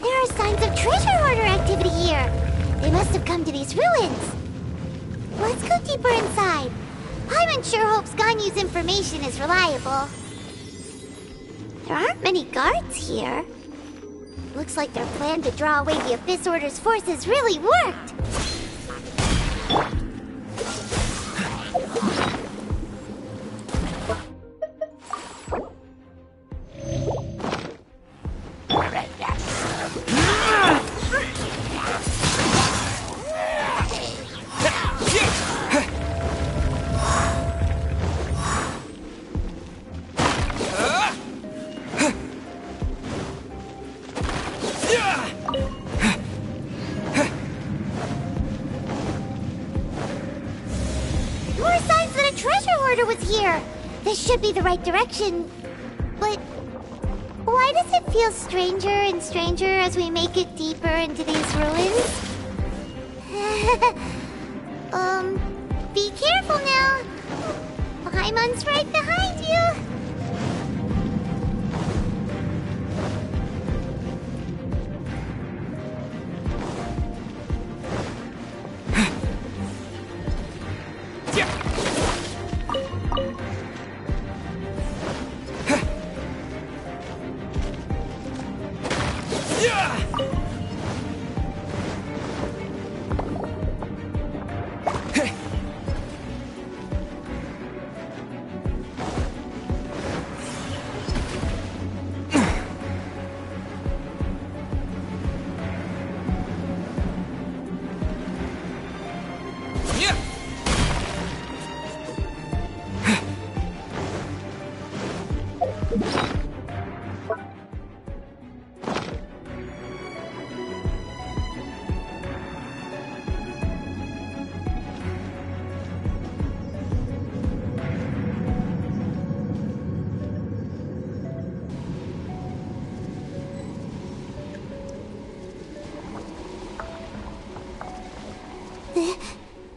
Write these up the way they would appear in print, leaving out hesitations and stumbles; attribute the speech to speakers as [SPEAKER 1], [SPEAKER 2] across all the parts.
[SPEAKER 1] There are signs of treasure hoarder activity here. They must have come to these ruins. Let's go deeper inside. Paimon sure hopes Ganyu's information is reliable. There aren't many guards here. Looks like their plan to draw away the Abyss Order's forces really worked. This should be the right direction, but why does it feel stranger and stranger as we make it deeper into these ruins? Be careful now. Paimon's right behind you.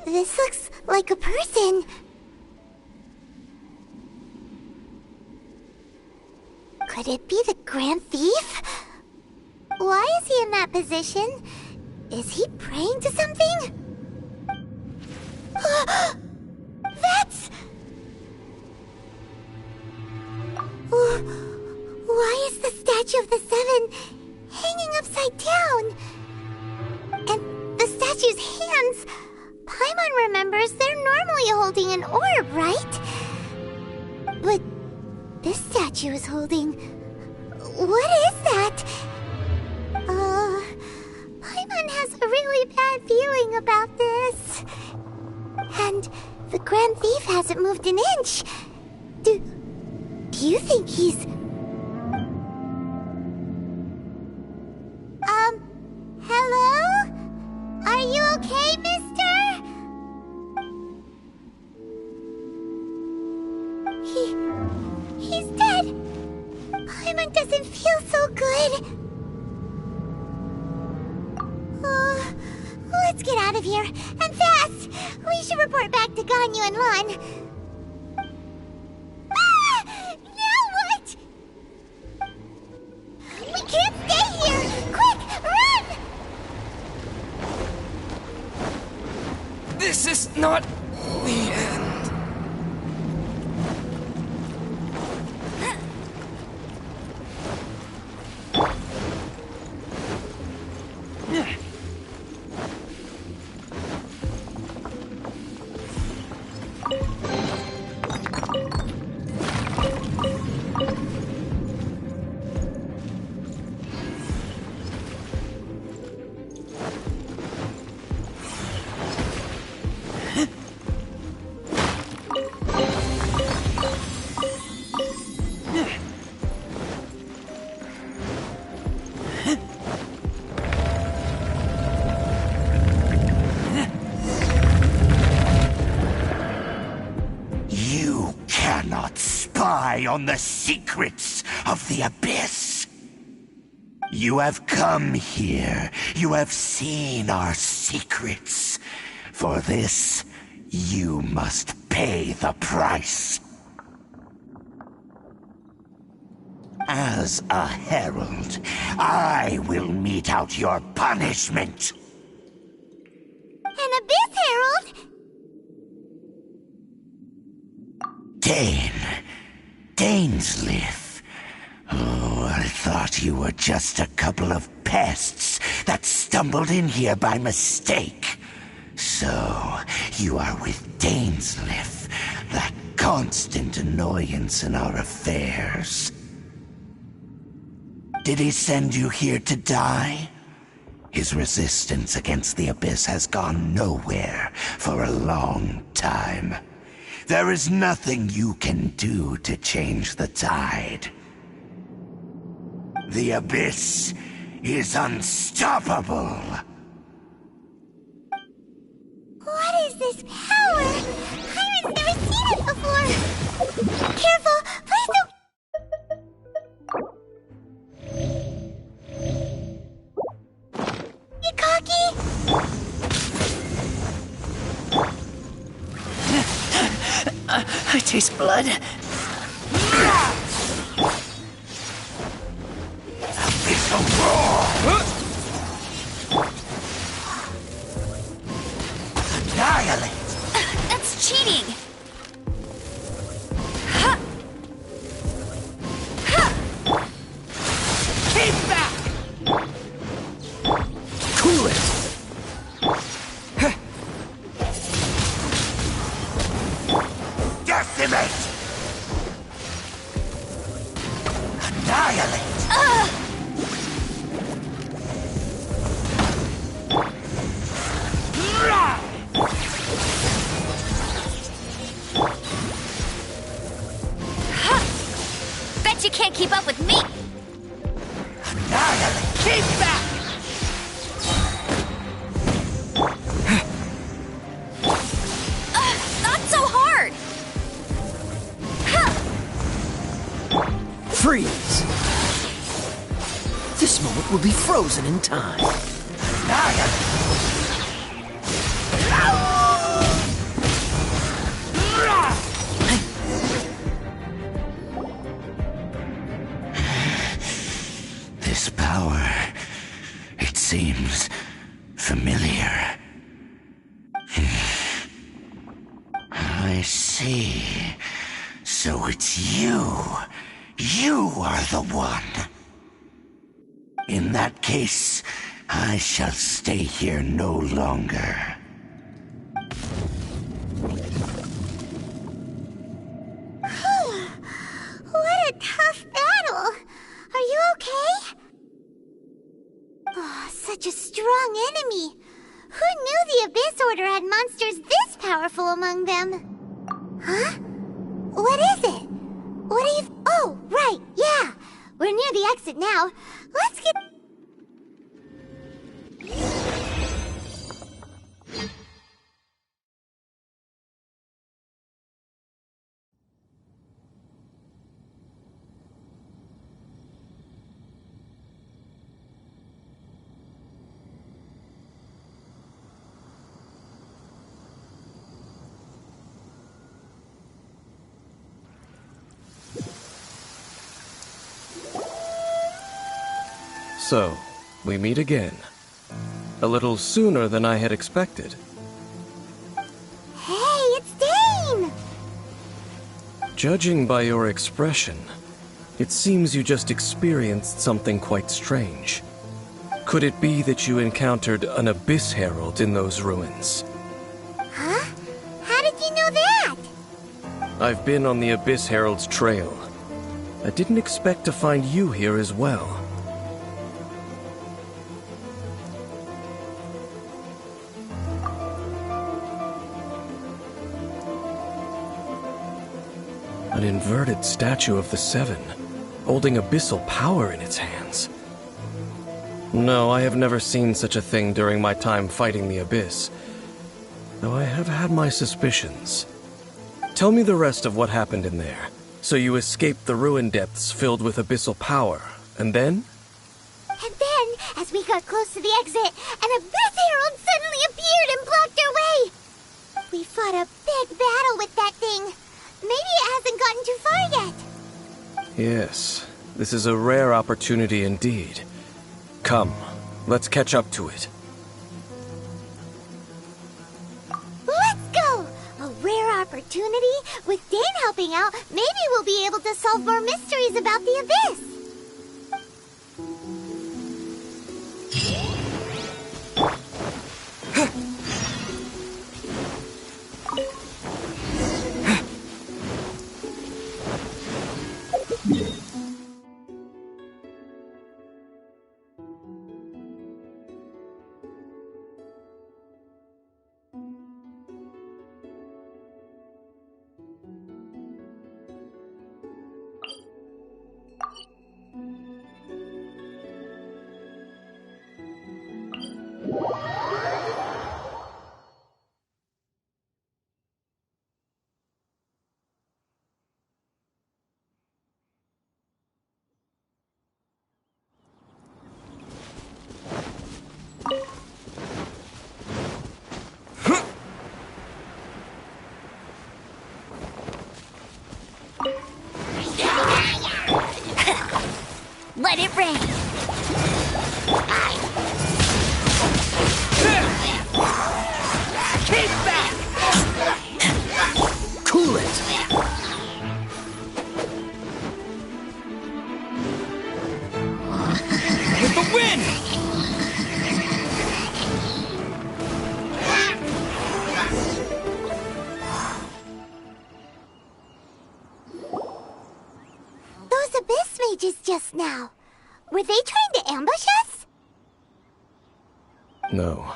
[SPEAKER 1] This looks like a person. Could it be the Grand Thief? Why is he in that position? Is he praying to something? That's... Why is the statue of the Seven hanging upside down? And the statue's hands... Paimon remembers they're normally holding an orb, right? But this statue is holding... What is that? Paimon has a really bad feeling about this. And the Grand Thief hasn't moved an inch. Do you think he's... Hello? Are you okay, mister? He's dead. Paimon doesn't feel so good. Let's get out of here, and fast! We should report back to Ganyu and Lan. Now what? We can't stay here! Quick, run!
[SPEAKER 2] This is not the end.
[SPEAKER 3] On the secrets of the Abyss. You have come here. You have seen our secrets. For this, you must pay the price. As a herald, I will mete out your punishment.
[SPEAKER 1] An Abyss Herald?
[SPEAKER 3] Dainsleif. Oh, I thought you were just a couple of pests that stumbled in here by mistake. So, you are with Dainsleif, that constant annoyance in our affairs. Did he send you here to die? His resistance against the Abyss has gone nowhere for a long time. There is nothing you can do to change the tide. The Abyss is unstoppable.
[SPEAKER 1] What is this power? Hyman's never seen it before! Careful! Please don't... You cocky?
[SPEAKER 2] I taste blood.
[SPEAKER 3] Abyssal roar! Annihilate!
[SPEAKER 4] That's cheating!
[SPEAKER 2] Keep back! Cool it!
[SPEAKER 3] Decimate! Annihilate!
[SPEAKER 4] Bet you can't keep up with me!
[SPEAKER 3] Annihilate!
[SPEAKER 2] Keep back!
[SPEAKER 4] Not so hard!
[SPEAKER 2] Freeze! This moment will be frozen in time.
[SPEAKER 3] Annihilate! This power, it seems familiar. I see. So it's you. You are the one. In that case, I shall stay here no longer.
[SPEAKER 1] What a tough battle! Are you okay? Oh, such a strong enemy! Who knew the Abyss Order had monsters this powerful among them? Huh? What is it? What are you... Oh, right, yeah! We're near the exit now. Let's get...
[SPEAKER 5] So, we meet again. A little sooner than I had expected.
[SPEAKER 1] Hey, it's Dane!
[SPEAKER 5] Judging by your expression, it seems you just experienced something quite strange. Could it be that you encountered an Abyss Herald in those ruins?
[SPEAKER 1] Huh? How did you know that?
[SPEAKER 5] I've been on the Abyss Herald's trail. I didn't expect to find you here as well. An inverted statue of the Seven, holding abyssal power in its hands. No, I have never seen such a thing during my time fighting the Abyss, though I have had my suspicions. Tell me the rest of what happened in there. So you escaped the ruin depths filled with abyssal power, and then?
[SPEAKER 1] And then, as we got close to the exit, an Abyss Herald suddenly appeared and blocked our way! We fought a big battle with that thing. Maybe it hasn't gotten too far yet.
[SPEAKER 5] Yes, This is a rare opportunity indeed. Come, let's catch up to it.
[SPEAKER 1] Let's go! A rare opportunity? With Dan helping out, maybe we'll be able to solve more mysteries about the Abyss!
[SPEAKER 4] Let it rain!
[SPEAKER 2] Keep back! Cool it! With the wind!
[SPEAKER 1] Those Abyss mages just now. Were they trying to ambush us?
[SPEAKER 5] No.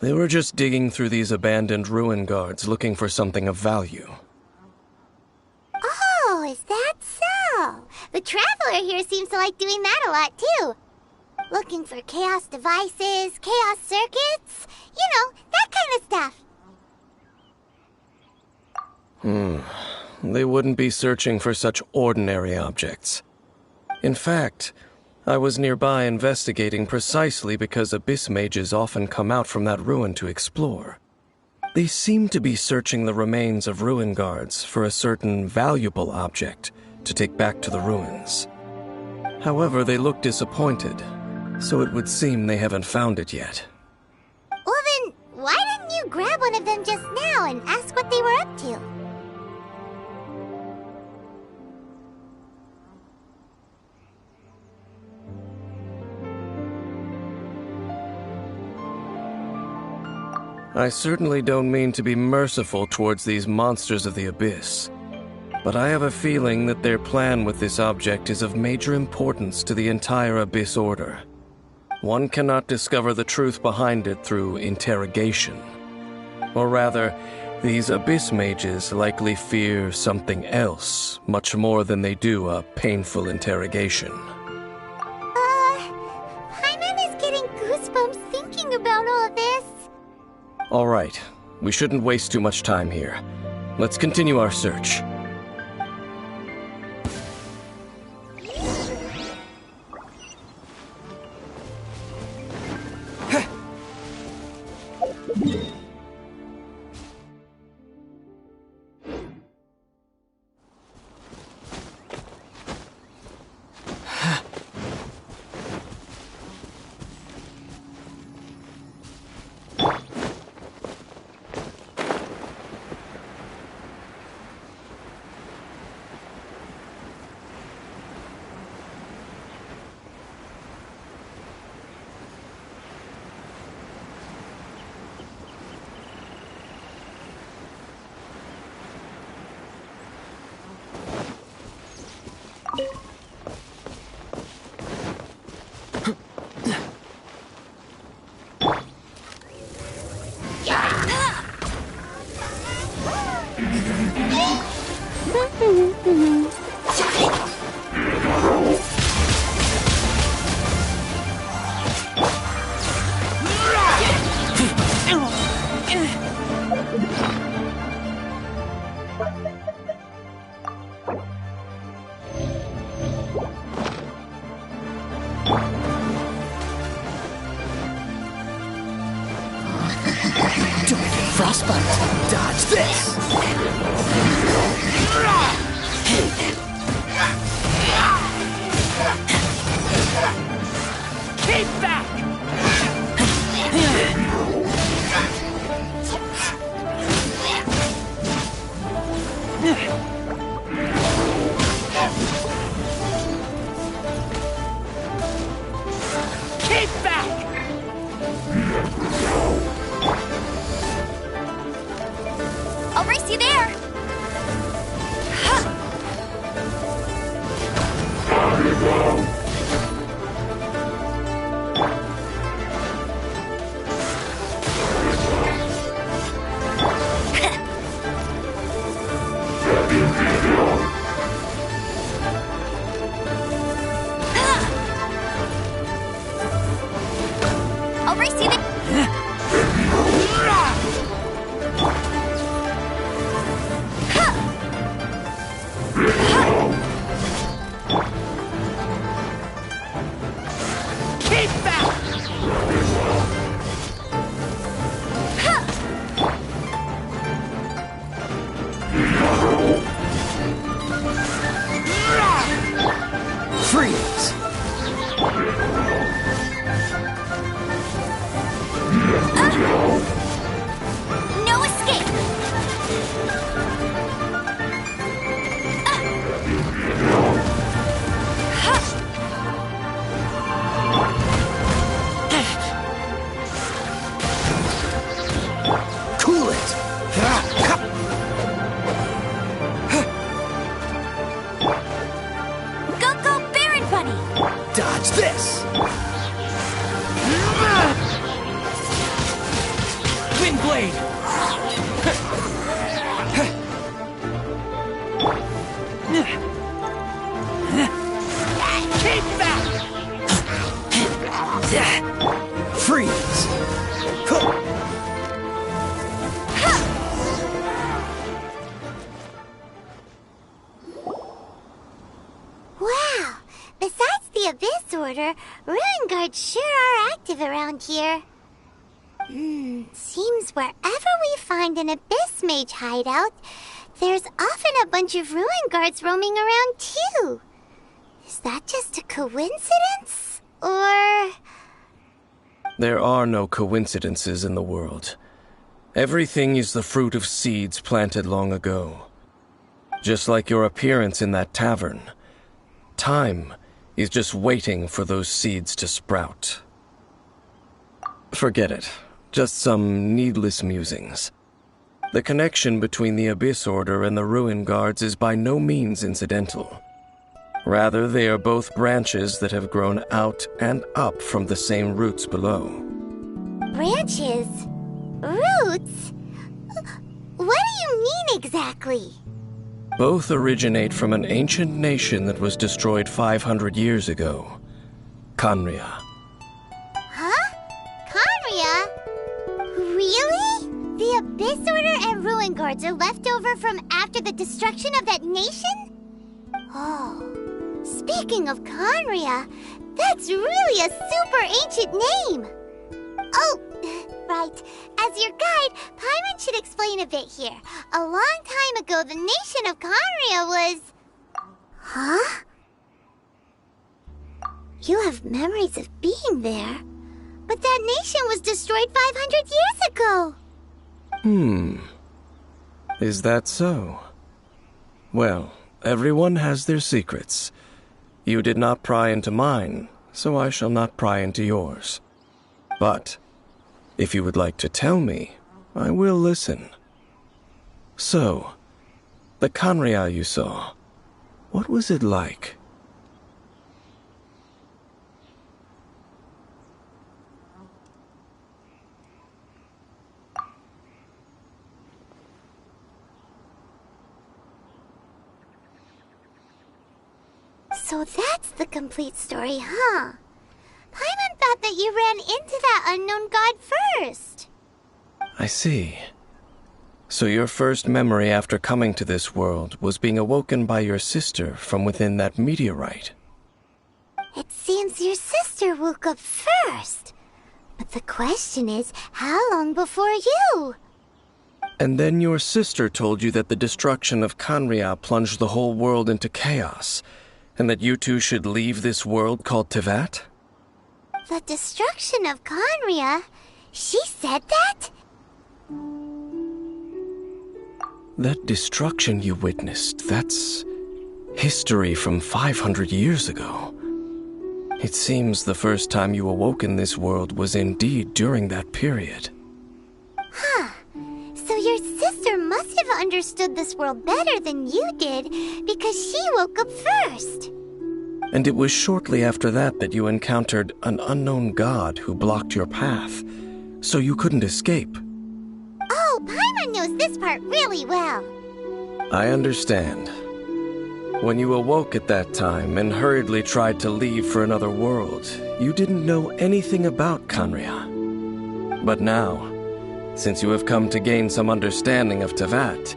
[SPEAKER 5] They were just digging through these abandoned ruin guards looking for something of value.
[SPEAKER 1] Oh, is that so? The Traveler here seems to like doing that a lot, too. Looking for chaos devices, chaos circuits, you know, that kind of stuff.
[SPEAKER 5] They wouldn't be searching for such ordinary objects. In fact, I was nearby investigating precisely because Abyss mages often come out from that ruin to explore. They seem to be searching the remains of ruin guards for a certain valuable object to take back to the ruins. However, they look disappointed, so it would seem they haven't found it yet.
[SPEAKER 1] Well then, why didn't you grab one of them just now and ask what they were up to?
[SPEAKER 5] I certainly don't mean to be merciful towards these monsters of the Abyss, but I have a feeling that their plan with this object is of major importance to the entire Abyss Order. One cannot discover the truth behind it through interrogation. Or rather, these Abyss mages likely fear something else much more than they do a painful interrogation.
[SPEAKER 1] Paimon is getting goosebumps thinking about all this.
[SPEAKER 5] All right, we shouldn't waste too much time here. Let's continue our search.
[SPEAKER 2] Frostbite! Dodge this!
[SPEAKER 4] I'll race you there! I'll race you there!
[SPEAKER 2] Keep back!
[SPEAKER 3] Freeze!
[SPEAKER 4] No escape!
[SPEAKER 3] Cool it!
[SPEAKER 4] Go, Baron Bunny!
[SPEAKER 3] Dodge this!
[SPEAKER 2] Wind Blade! Keep back!
[SPEAKER 3] Freeze!
[SPEAKER 1] Wow! Besides the Abyss Order, Ruin Guards sure are active around here. Seems wherever we find an Abyss Mage hideout, there's often a bunch of Ruin Guards roaming around too. Is that just a coincidence? Or...
[SPEAKER 5] There are no coincidences in the world. Everything is the fruit of seeds planted long ago. Just like your appearance in that tavern, time is just waiting for those seeds to sprout. Forget it. Just some needless musings. The connection between the Abyss Order and the Ruin Guards is by no means incidental. Rather, they are both branches that have grown out and up from the same roots below.
[SPEAKER 1] branches? Roots? What do you mean exactly?
[SPEAKER 5] Both originate from an ancient nation that was destroyed 500 years ago. Khaenri'ah.
[SPEAKER 1] Huh? Khaenri'ah? Really? The Abyss Order and Ruin Guards are left over from after the destruction of that nation? Oh, speaking of Khaenri'ah, that's really a super ancient name. Oh, right. As your guide, Paimon should explain a bit here. A long time ago, the nation of Khaenri'ah was... Huh? You have memories of being there. But that nation was destroyed 500 years ago.
[SPEAKER 5] Is that so? Well, everyone has their secrets. You did not pry into mine, so I shall not pry into yours. But, if you would like to tell me, I will listen. So, the Khaenri'ah you saw, what was it like?
[SPEAKER 1] So that's the complete story, huh? Paimon thought that you ran into that unknown god first.
[SPEAKER 5] I see. So your first memory after coming to this world was being awoken by your sister from within that meteorite.
[SPEAKER 1] It seems your sister woke up first. But the question is, how long before you?
[SPEAKER 5] And then your sister told you that the destruction of Khaenri'ah plunged the whole world into chaos, and that you two should leave this world called Teyvat?
[SPEAKER 1] The destruction of Khaenri'ah? She said that?
[SPEAKER 5] That destruction you witnessed, that's history from 500 years ago. It seems the first time you awoke in this world was indeed during that period.
[SPEAKER 1] Huh. So your sister must have understood this world better than you did, because she woke up first.
[SPEAKER 5] And it was shortly after that that you encountered an unknown god who blocked your path, so you couldn't escape.
[SPEAKER 1] Oh, Paimon knows this part really well.
[SPEAKER 5] I understand. When you awoke at that time and hurriedly tried to leave for another world, you didn't know anything about Khaenri'ah. But now, since you have come to gain some understanding of Teyvat,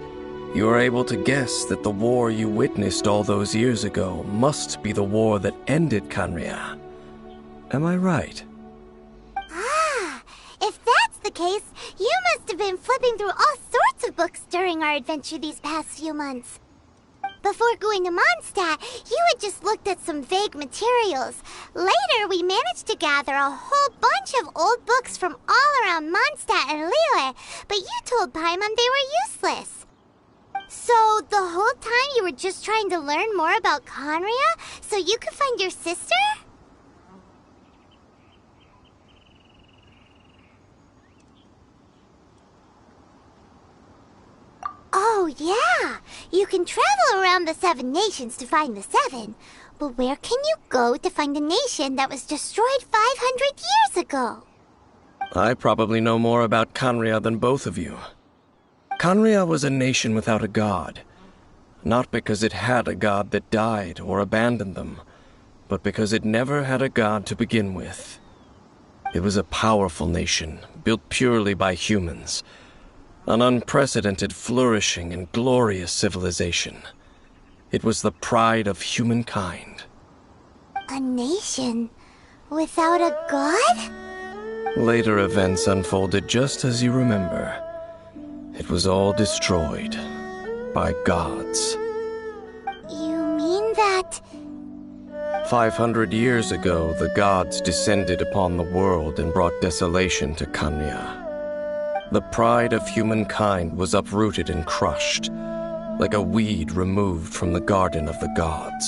[SPEAKER 5] you are able to guess that the war you witnessed all those years ago must be the war that ended Khaenri'ah. Am I right?
[SPEAKER 1] Ah, if that's the case, you must have been flipping through all sorts of books during our adventure these past few months. Before going to Mondstadt, you had just looked at some vague materials. Later, we managed to gather a whole bunch of old books from all around Mondstadt and Liyue, but you told Paimon they were useless. So, the whole time you were just trying to learn more about Khaenri'ah so you could find your sister? Oh, yeah! You can travel around the 7 nations to find the 7. But where can you go to find a nation that was destroyed 500 years ago?
[SPEAKER 5] I probably know more about Khaenri'ah than both of you. Khaenri'ah was a nation without a god. Not because it had a god that died or abandoned them, but because it never had a god to begin with. It was a powerful nation, built purely by humans. An unprecedented, flourishing, and glorious civilization. It was the pride of humankind.
[SPEAKER 1] A nation without a god?
[SPEAKER 5] Later events unfolded just as you remember. It was all destroyed by gods.
[SPEAKER 1] You mean that...
[SPEAKER 5] 500 years ago, the gods descended upon the world and brought desolation to Khaenri'ah. The pride of humankind was uprooted and crushed, like a weed removed from the garden of the gods.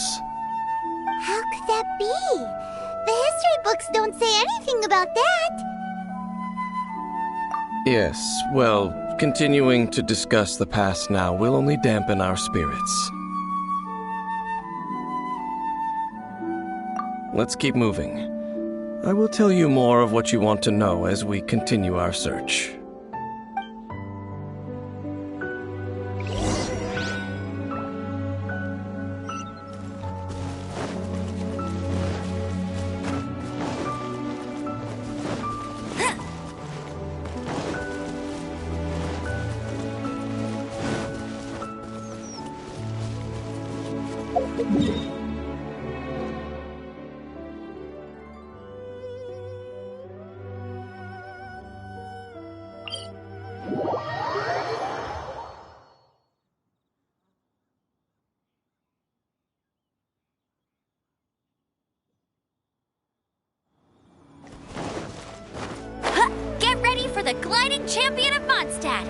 [SPEAKER 1] How could that be? The history books don't say anything about that.
[SPEAKER 5] Yes, well, continuing to discuss the past now will only dampen our spirits. Let's keep moving. I will tell you more of what you want to know as we continue our search.
[SPEAKER 4] Get ready for the gliding champion of Mondstadt!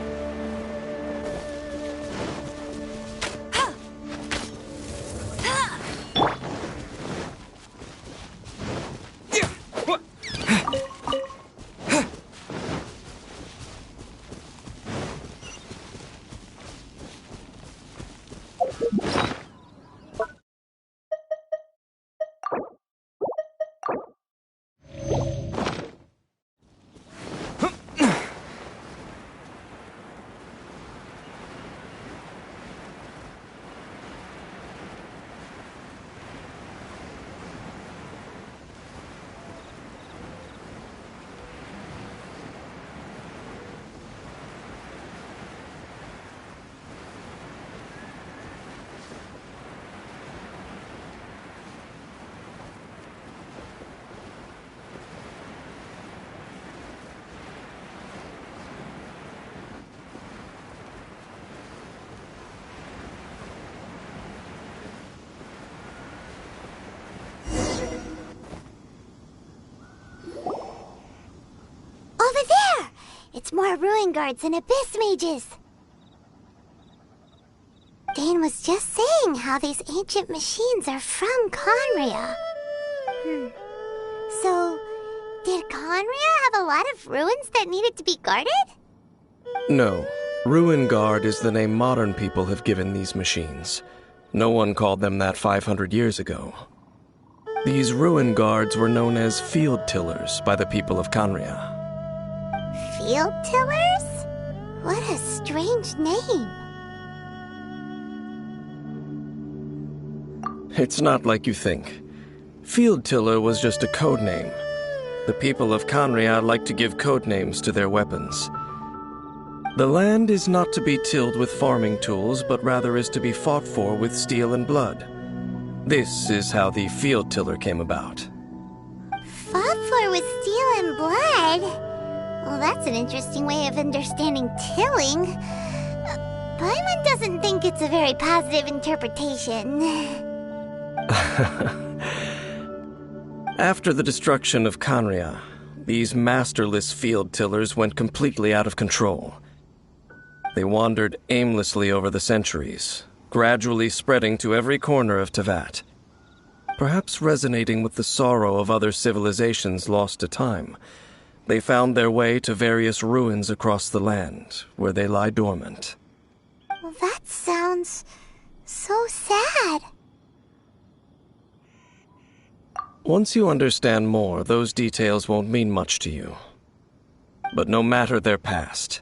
[SPEAKER 1] Over there! It's more ruin guards and abyss mages. Dane was just saying how these ancient machines are from Khaenri'ah. So, did Khaenri'ah have a lot of ruins that needed to be guarded?
[SPEAKER 5] No, Ruin Guard is the name modern people have given these machines. No one called them that 500 years ago. These Ruin Guards were known as Field Tillers by the people of Khaenri'ah.
[SPEAKER 1] Field tillers? What a strange name.
[SPEAKER 5] It's not like you think. Field Tiller was just a code name. The people of Khaenri'ah like to give code names to their weapons. The land is not to be tilled with farming tools, but rather is to be fought for with steel and blood. This is how the Field Tiller came about.
[SPEAKER 1] Fought for with steel and blood? Well, that's an interesting way of understanding tilling. Paimon doesn't think it's a very positive interpretation.
[SPEAKER 5] After the destruction of Khaenri'ah, these masterless field tillers went completely out of control. They wandered aimlessly over the centuries, gradually spreading to every corner of Teyvat. Perhaps resonating with the sorrow of other civilizations lost to time, they found their way to various ruins across the land, where they lie dormant.
[SPEAKER 1] Well, that sounds so sad.
[SPEAKER 5] Once you understand more, those details won't mean much to you. But no matter their past,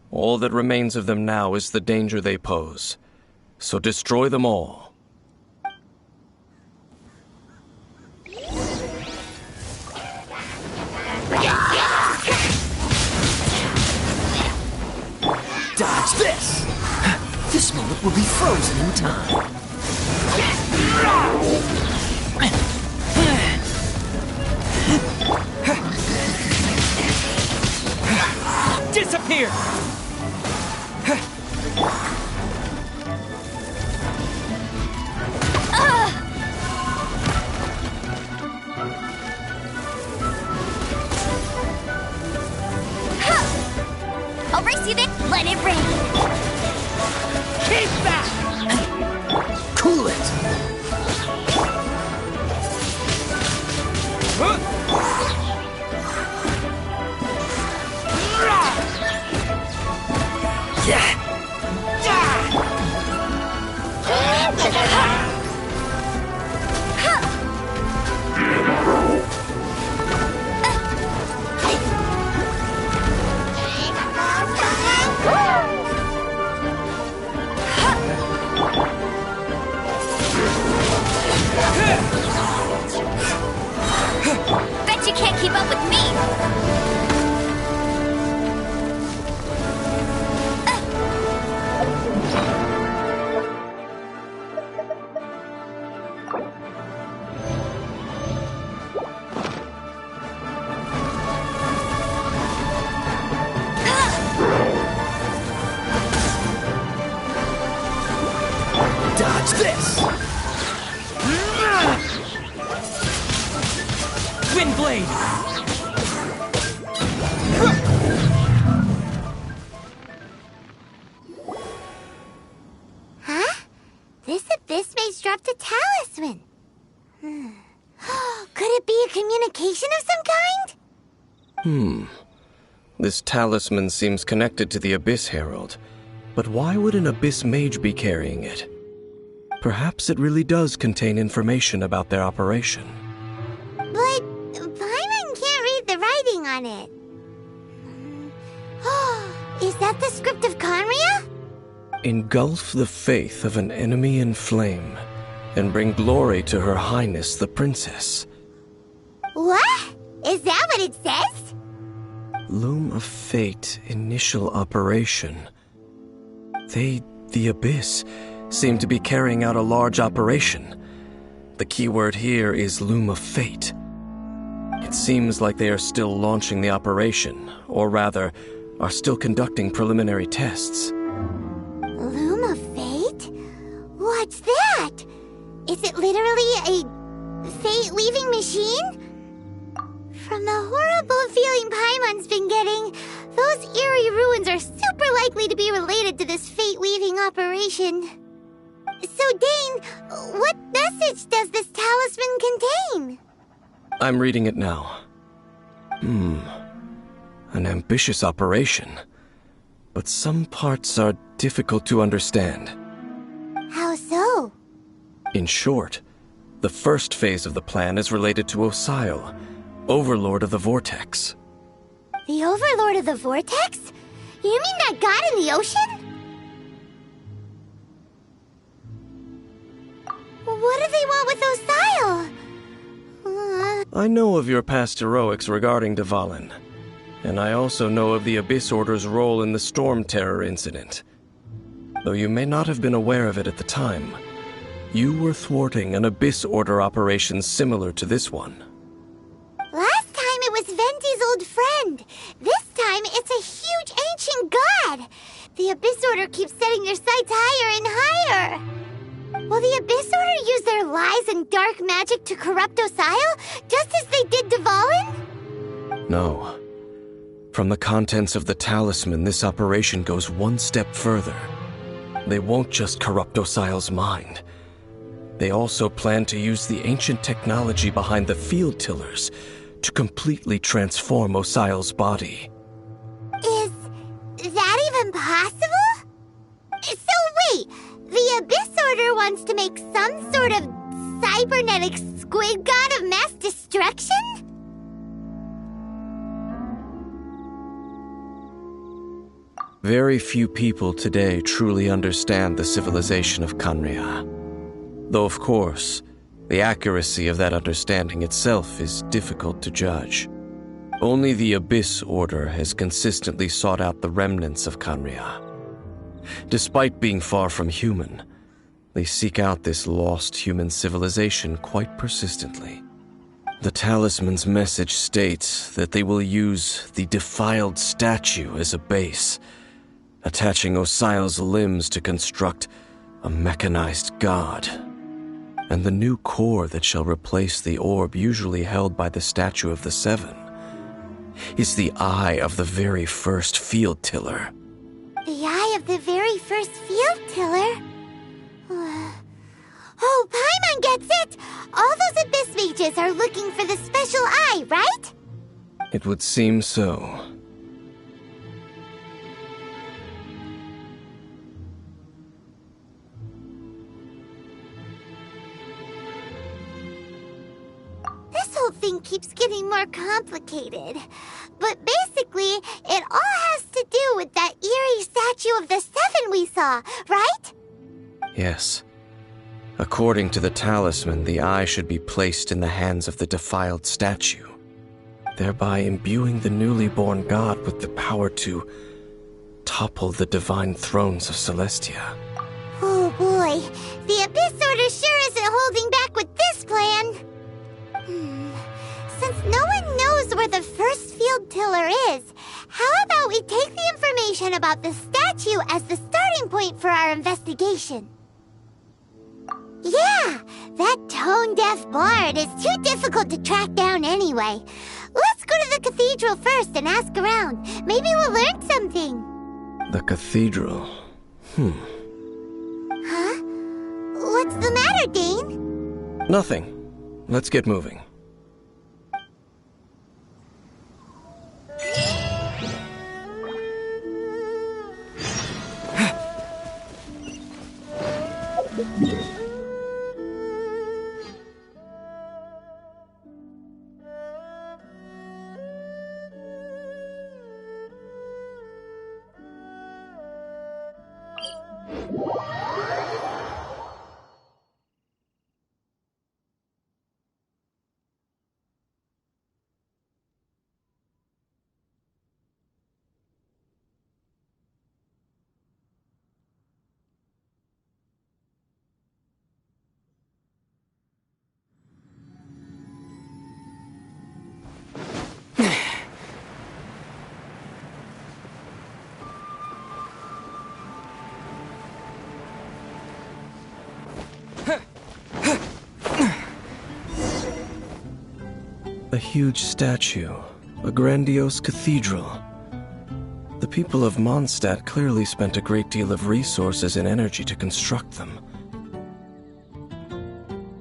[SPEAKER 5] all that remains of them now is the danger they pose. So destroy them all.
[SPEAKER 2] Dodge this! This moment will be frozen in time. Disappear!
[SPEAKER 4] I'll race you there. Let it rain.
[SPEAKER 2] Keep back! Cool it!
[SPEAKER 4] Bet you can't keep up with me.
[SPEAKER 2] Dodge this! Wind Blade!
[SPEAKER 1] Huh? This abyss maze dropped a talisman. Could it be a communication of some kind?
[SPEAKER 5] This talisman seems connected to the Abyss Herald. But why would an Abyss Mage be carrying it? Perhaps it really does contain information about their operation.
[SPEAKER 1] But Paimon can't read the writing on it. Is that the script of Khaenri'ah?
[SPEAKER 5] Engulf the faith of an enemy in flame, and bring glory to Her Highness the Princess.
[SPEAKER 1] What? Is that what it says?
[SPEAKER 5] Loom of Fate initial operation. They, the Abyss, seem to be carrying out a large operation. The keyword here is Loom of Fate. It seems like they are still launching the operation, or rather, are still conducting preliminary tests.
[SPEAKER 1] Loom of Fate? What's that? Is it literally a fate-weaving machine? From the horrible feeling Paimon's been getting, those eerie ruins are super likely to be related to this fate-weaving operation. So, Dane, what message does this talisman contain?
[SPEAKER 5] I'm reading it now. An ambitious operation. but some parts are difficult to understand.
[SPEAKER 1] How so?
[SPEAKER 5] In short, the first phase of the plan is related to Osile, Overlord of the Vortex.
[SPEAKER 1] The Overlord of the Vortex? You mean that god in the ocean? What do they want with Osile?
[SPEAKER 5] I know of your past heroics regarding Dvalin, and I also know of the Abyss Order's role in the Storm Terror incident. Though you may not have been aware of it at the time, you were thwarting an Abyss Order operation similar to this one.
[SPEAKER 1] Last time it was Venti's old friend. This time it's a huge ancient god. The Abyss Order keeps setting their sights higher and higher. Will the Abyss Order use their lies and dark magic to corrupt Osile, just as they did Dvalin?
[SPEAKER 5] No. From the contents of the talisman, this operation goes one step further. They won't just corrupt Osile's mind. They also plan to use the ancient technology behind the field tillers to completely transform Osile's body.
[SPEAKER 1] Is that even possible? So wait, the Abyss Order wants to make some sort of cybernetic squid god of mass destruction?
[SPEAKER 5] Very few people today truly understand the civilization of Khaenri'ah. Though, of course, the accuracy of that understanding itself is difficult to judge. Only the Abyss Order has consistently sought out the remnants of Khaenri'ah. Despite being far from human, they seek out this lost human civilization quite persistently. The talisman's message states that they will use the defiled statue as a base, attaching Osile's limbs to construct a mechanized god. And the new core that shall replace the orb usually held by the Statue of the Seven is the eye of the very first field tiller.
[SPEAKER 1] The eye of the very first field tiller? Oh, Paimon gets it! All those Abyss mages are looking for the special eye, right?
[SPEAKER 5] It would seem so.
[SPEAKER 1] This whole thing keeps getting more complicated. But basically, it all has to do with that eerie Statue of the Seven we saw, right?
[SPEAKER 5] Yes. According to the talisman, the eye should be placed in the hands of the defiled statue, thereby imbuing the newly born god with the power to topple the divine thrones of Celestia.
[SPEAKER 1] Oh boy, the Abyss Order sure isn't holding back with this plan. Since no one knows where the first field tiller is, how about we take the information about the statue as the starting point for our investigation? Yeah, that tone-deaf bard is too difficult to track down anyway. Let's go to the cathedral first and ask around. Maybe we'll learn something.
[SPEAKER 5] The cathedral.
[SPEAKER 1] Huh? What's the matter, Dane?
[SPEAKER 5] Nothing. Let's get moving. A huge statue, a grandiose cathedral. The people of Mondstadt clearly spent a great deal of resources and energy to construct them.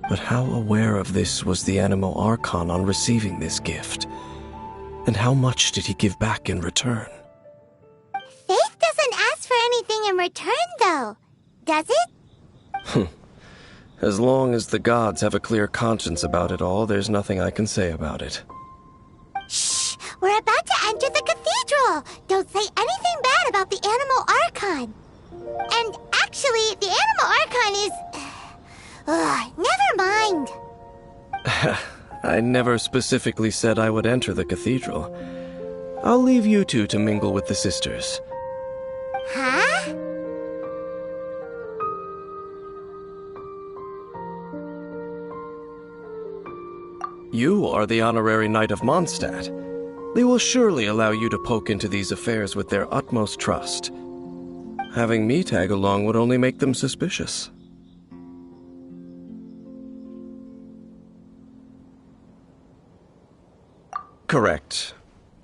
[SPEAKER 5] But how aware of this was the Anemo Archon on receiving this gift? And how much did he give back in return?
[SPEAKER 1] Faith doesn't return, though. Does it?
[SPEAKER 5] As long as the gods have a clear conscience about it all, there's nothing I can say about it.
[SPEAKER 1] Shh! We're about to enter the cathedral! Don't say anything bad about the Animal Archon. And actually, the Animal Archon is... never mind.
[SPEAKER 5] I never specifically said I would enter the cathedral. I'll leave you two to mingle with the sisters.
[SPEAKER 1] Huh?
[SPEAKER 5] You are the honorary knight of Mondstadt. They will surely allow you to poke into these affairs with their utmost trust. Having me tag along would only make them suspicious. Correct.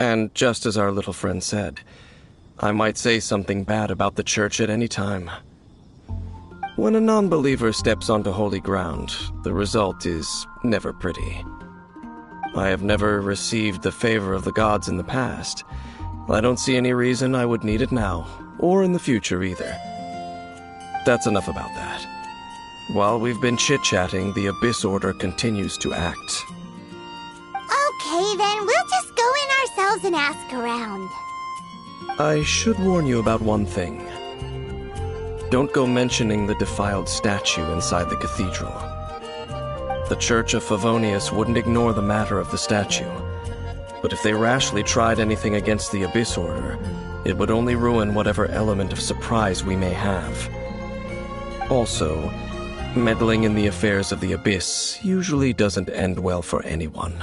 [SPEAKER 5] And just as our little friend said, I might say something bad about the church at any time. When a non-believer steps onto holy ground, the result is never pretty. I have never received the favor of the gods in the past. I don't see any reason I would need it now, or in the future either. That's enough about that. While we've been chit-chatting, the Abyss Order continues to act.
[SPEAKER 1] Okay, then we'll just go in ourselves and ask around.
[SPEAKER 5] I should warn you about one thing. Don't go mentioning the defiled statue inside the cathedral. The Church of Favonius wouldn't ignore the matter of the statue, but if they rashly tried anything against the Abyss Order, it would only ruin whatever element of surprise we may have. Also, meddling in the affairs of the Abyss usually doesn't end well for anyone.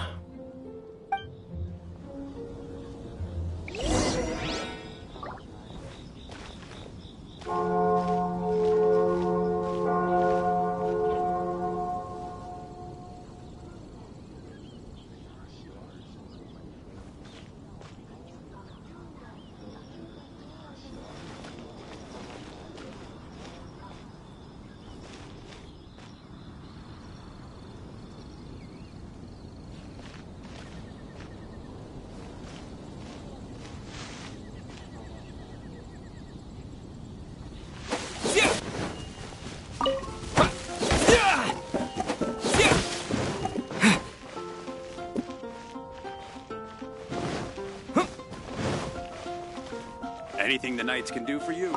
[SPEAKER 6] Anything the Knights can do for you.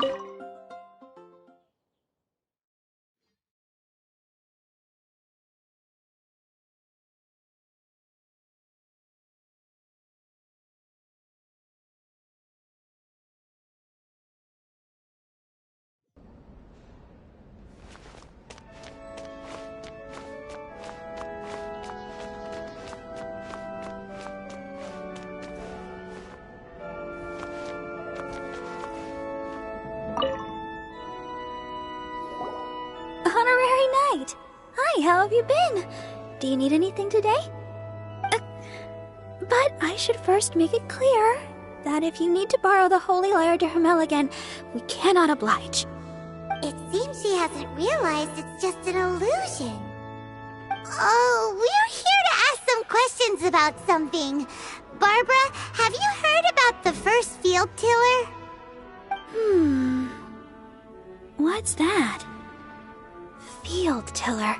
[SPEAKER 4] Honorary Knight! Hi, how have you been? Do you need anything today? But I should first make it clear that if you need to borrow the Holy Lyre to Hermel again, we cannot oblige.
[SPEAKER 1] It seems she hasn't realized it's just an illusion. Oh, we're here to ask some questions about something. Barbara, have you heard about the first field tiller?
[SPEAKER 4] What's that? Field tiller.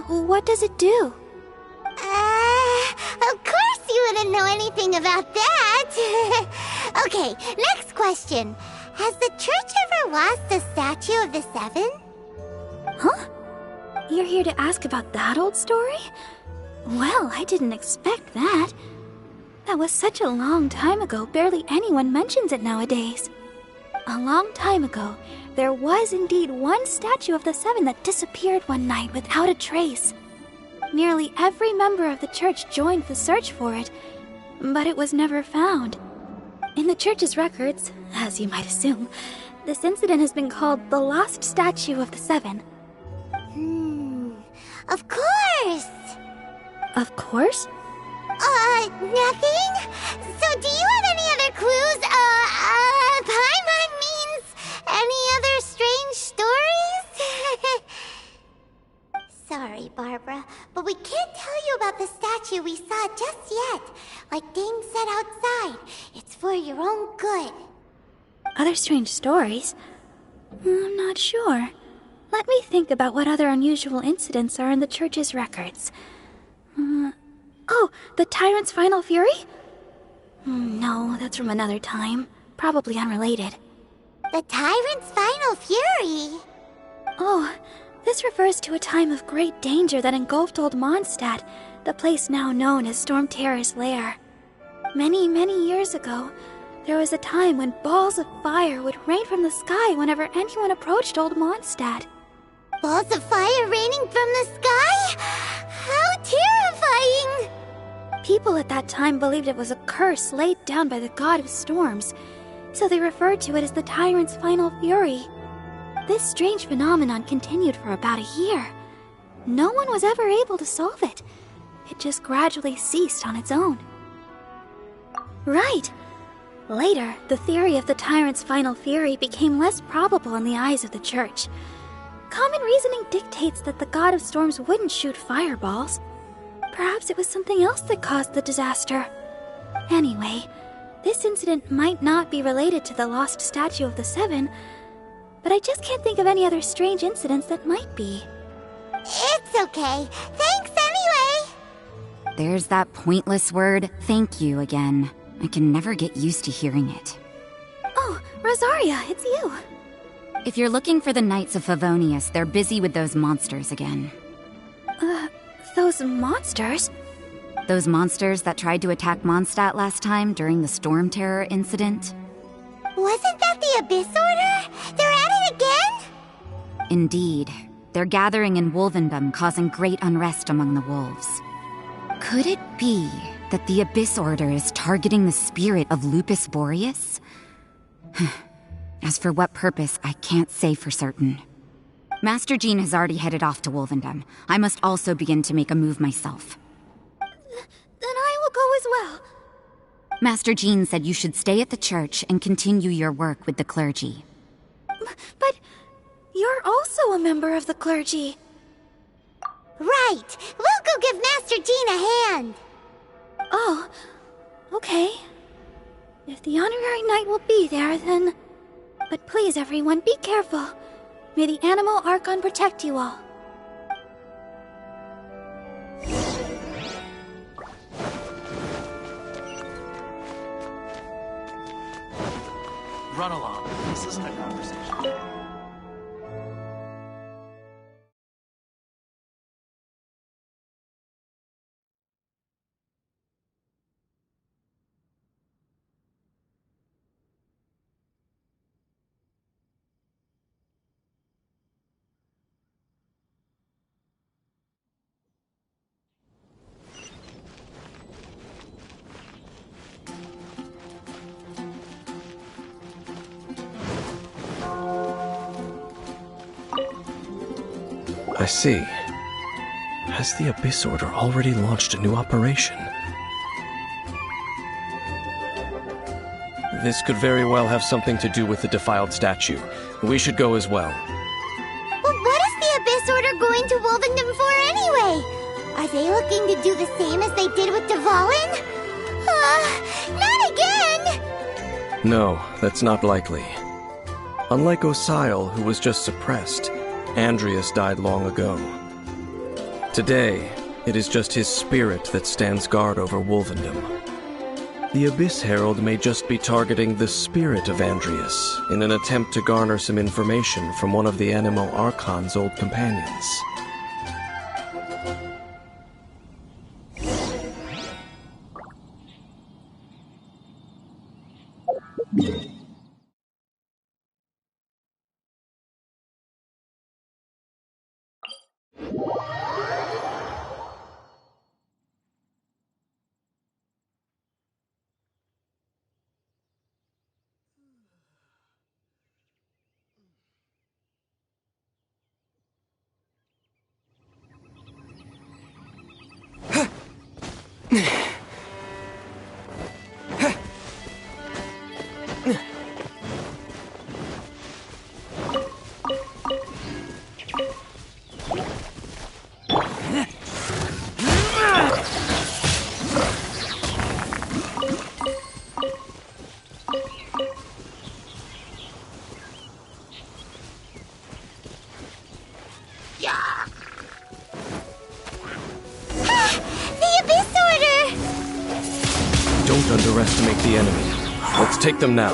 [SPEAKER 4] What does it do?
[SPEAKER 1] Of course you wouldn't know anything about that. Okay, next question. Has the church ever lost a statue of the Seven?
[SPEAKER 4] Huh? You're here to ask about that old story? Well, I didn't expect that. That was such a long time ago, barely anyone mentions it nowadays. A long time ago, there was indeed one statue of the Seven that disappeared one night without a trace. Nearly every member of the church joined the search for it, but it was never found. In the church's records, as you might assume, this incident has been called the Lost Statue of the Seven.
[SPEAKER 1] Of course!
[SPEAKER 4] Of course?
[SPEAKER 1] Nothing? So do you have any other clues? Paimon means any other strange stories? Sorry, Barbara, but we can't tell you about the statue we saw just yet. Like Dane said outside, it's for your own good.
[SPEAKER 4] Other strange stories? I'm not sure. Let me think about what other unusual incidents are in the church's records. Oh, the Tyrant's Final Fury? No, that's from another time. Probably unrelated.
[SPEAKER 1] The Tyrant's Final Fury?
[SPEAKER 4] Oh, this refers to a time of great danger that engulfed Old Mondstadt, the place now known as Storm Terror's lair. Many, many years ago, there was a time when balls of fire would rain from the sky whenever anyone approached Old Mondstadt.
[SPEAKER 1] Balls of fire raining from the sky? How terrifying!
[SPEAKER 4] People at that time believed it was a curse laid down by the god of storms, so they referred to it as the Tyrant's Final Fury. This strange phenomenon continued for about a year. No one was ever able to solve it. It just gradually ceased on its own. Right. Later, the theory of the Tyrant's Final Fury became less probable in the eyes of the church. Common reasoning dictates that the god of storms wouldn't shoot fireballs. Perhaps it was something else that caused the disaster. Anyway, this incident might not be related to the lost statue of the Seven, but I just can't think of any other strange incidents that might be.
[SPEAKER 1] It's okay. Thanks anyway!
[SPEAKER 7] There's that pointless word, thank you, again. I can never get used to hearing it.
[SPEAKER 4] Oh, Rosaria, it's you.
[SPEAKER 7] If you're looking for the Knights of Favonius, they're busy with those monsters again.
[SPEAKER 4] Those monsters?
[SPEAKER 7] Those monsters that tried to attack Mondstadt last time during the Storm Terror incident?
[SPEAKER 1] Wasn't that the Abyss Order? They're at it again?
[SPEAKER 7] Indeed. They're gathering in Wolvendom, causing great unrest among the wolves. Could it be that the Abyss Order is targeting the spirit of Lupus Boreas? As for what purpose, I can't say for certain. Master Jean has already headed off to Wolvendom. I must also begin to make a move myself.
[SPEAKER 4] Then I will go as well.
[SPEAKER 7] Master Jean said you should stay at the church and continue your work with the clergy.
[SPEAKER 4] But you're also a member of the clergy.
[SPEAKER 1] Right! We'll go give Master Jean a hand!
[SPEAKER 4] Oh, okay. If the honorary knight will be there, then... But please, everyone, be careful. May the Anemo Archon protect you all.
[SPEAKER 2] Run along. This isn't a conversation.
[SPEAKER 5] I see. Has the Abyss Order already launched a new operation? This could very well have something to do with the defiled statue. We should go as well.
[SPEAKER 1] But what is the Abyss Order going to Wolvendom for anyway? Are they looking to do the same as they did with Dvalin? Not again!
[SPEAKER 5] No, that's not likely. Unlike Osile, who was just suppressed, Andrias died long ago. Today, it is just his spirit that stands guard over Wolvendom. The Abyss Herald may just be targeting the spirit of Andrias in an attempt to garner some information from one of the Anemo Archon's old companions. underestimate the enemy. Let's take them now.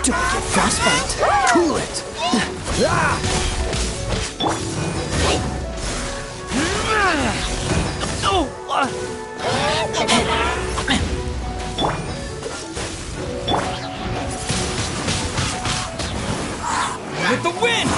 [SPEAKER 2] Don't get frostbite. Cool it.
[SPEAKER 8] With the wind!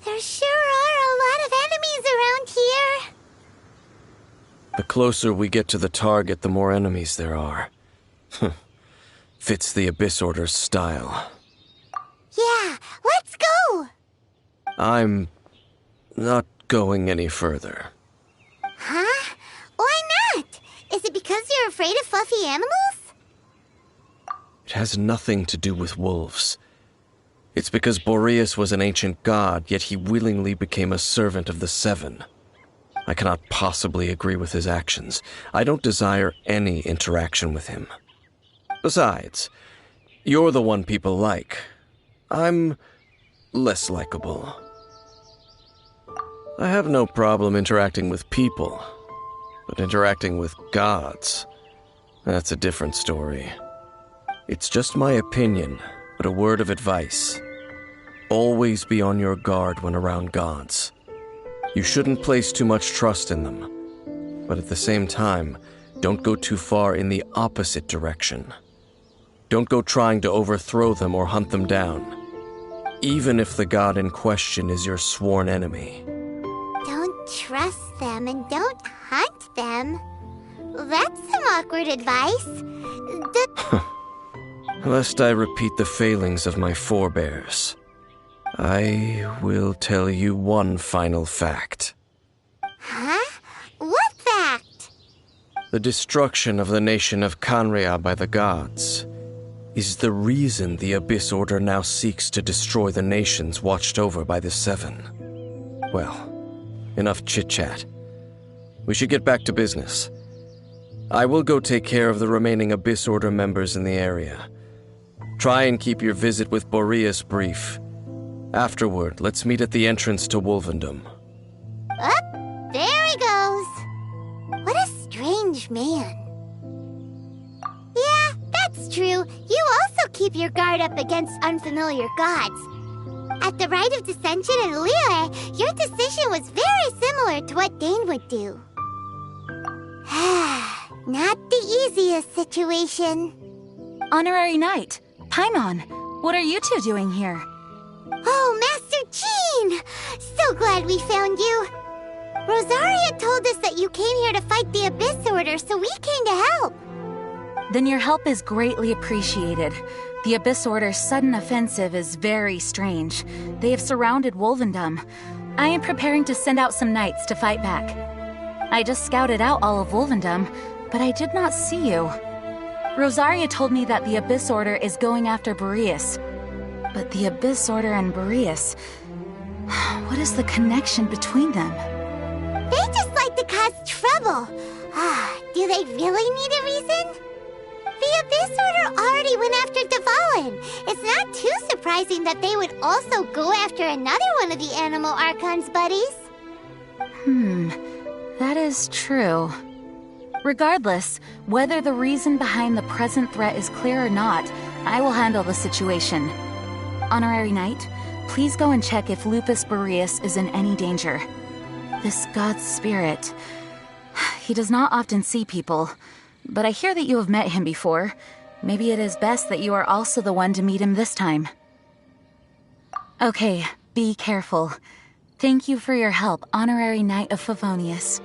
[SPEAKER 1] There sure are a lot of enemies around here.
[SPEAKER 5] The closer we get to the target, the more enemies there are. Fits the Abyss Order's style.
[SPEAKER 1] Yeah, let's go!
[SPEAKER 5] I'm not going any further.
[SPEAKER 1] Huh? Why not? Is it because you're afraid of fluffy animals?
[SPEAKER 5] It has nothing to do with wolves. It's because Boreas was an ancient god, yet he willingly became a servant of the Seven. I cannot possibly agree with his actions. I don't desire any interaction with him. Besides, you're the one people like. I'm less likable. I have no problem interacting with people, but interacting with gods, that's a different story. It's just my opinion, but a word of advice. Always be on your guard when around gods. You shouldn't place too much trust in them, but at the same time, don't go too far in the opposite direction. Don't go trying to overthrow them or hunt them down, even if the god in question is your sworn enemy.
[SPEAKER 1] Don't trust them and don't hunt them. That's some awkward advice.
[SPEAKER 5] Lest I repeat the failings of my forebears, I will tell you one final fact.
[SPEAKER 1] Huh? What fact?
[SPEAKER 5] The destruction of the nation of Khaenri'ah by the gods is the reason the Abyss Order now seeks to destroy the nations watched over by the Seven. Well, enough chit-chat. We should get back to business. I will go take care of the remaining Abyss Order members in the area. Try and keep your visit with Boreas brief. Afterward, let's meet at the entrance to Wolvendom.
[SPEAKER 1] Up, there he goes. What a strange man. Yeah, that's true. You also keep your guard up against unfamiliar gods. At the Rite of Dissension in Liyue, your decision was very similar to what Dane would do. Not the easiest situation.
[SPEAKER 9] Honorary Knight, Paimon, what are you two doing here?
[SPEAKER 1] Oh, Master Jean! So glad we found you. Rosaria told us that you came here to fight the Abyss Order, so we came to help.
[SPEAKER 9] Then your help is greatly appreciated. The Abyss Order's sudden offensive is very strange. They have surrounded Wolvendom. I am preparing to send out some knights to fight back. I just scouted out all of Wolvendom, but I did not see you. Rosaria told me that the Abyss Order is going after Boreas. But the Abyss Order and Boreas... what is the connection between them?
[SPEAKER 1] They just like to cause trouble. Do they really need a reason? The Abyss Order already went after Dvalin. It's not too surprising that they would also go after another one of the Animal Archon's buddies.
[SPEAKER 9] That is true. Regardless, whether the reason behind the present threat is clear or not, I will handle the situation. Honorary Knight, please go and check if Lupus Boreas is in any danger. This god's spirit... he does not often see people, but I hear that you have met him before. Maybe it is best that you are also the one to meet him this time. Okay, be careful. Thank you for your help, Honorary Knight of Favonius.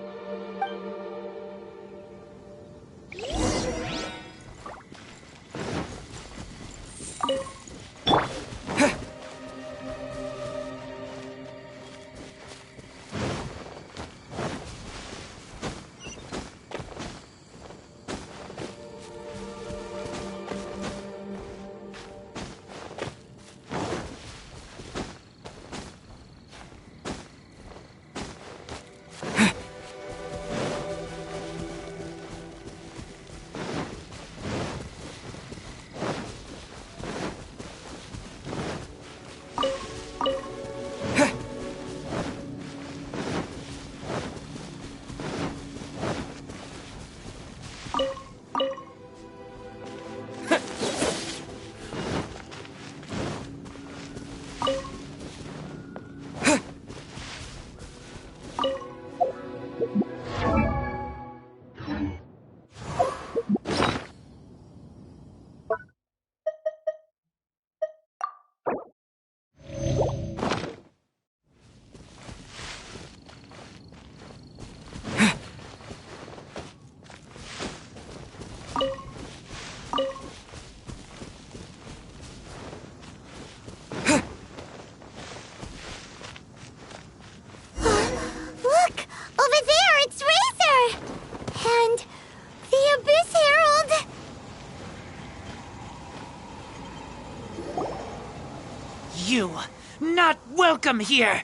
[SPEAKER 10] You, not welcome here!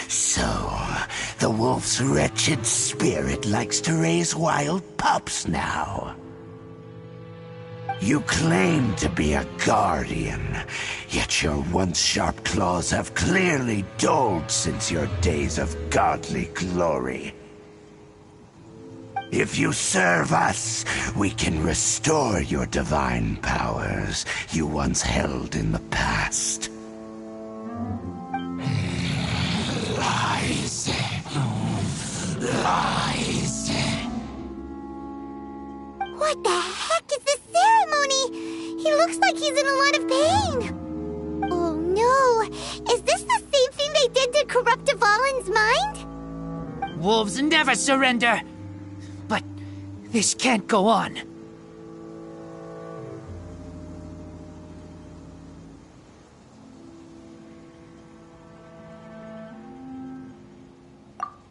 [SPEAKER 3] So, the wolf's wretched spirit likes to raise wild pups now. You claim to be a guardian, yet your once sharp claws have clearly dulled since your days of godly glory. If you serve us, we can restore your divine powers you once held in the past. Lies. Lies.
[SPEAKER 1] What the heck is this ceremony? He looks like he's in a lot of pain. Oh no, is this the same thing they did to corrupt Dvalin's mind?
[SPEAKER 10] Wolves never surrender! But this can't go on.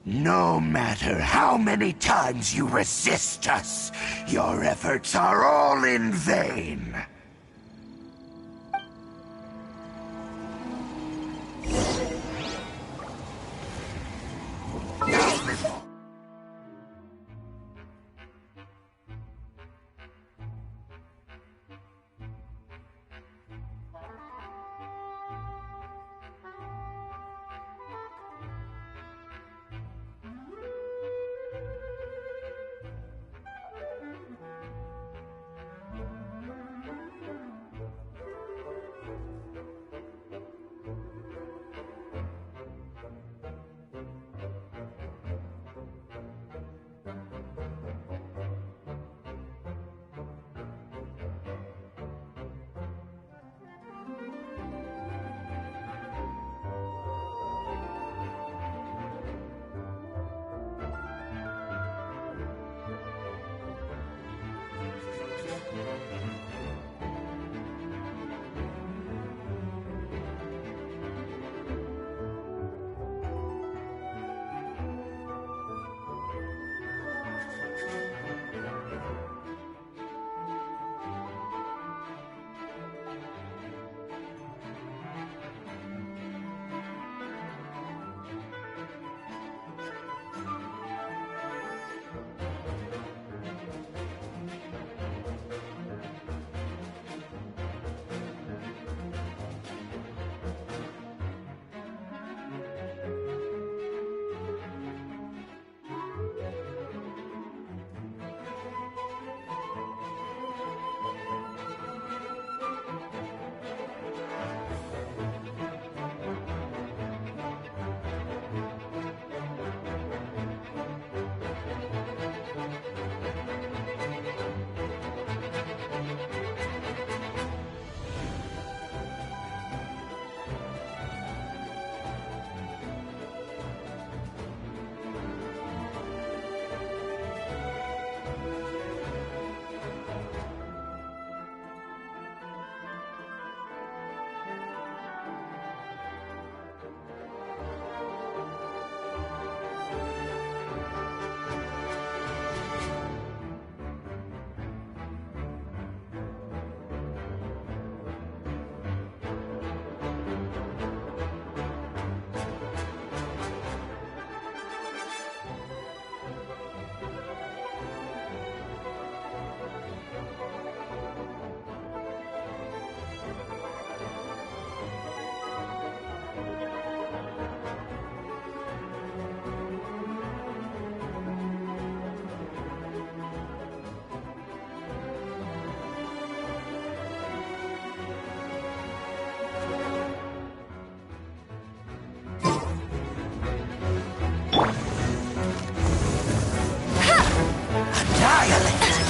[SPEAKER 3] No matter how many times you resist us, your efforts are all in vain.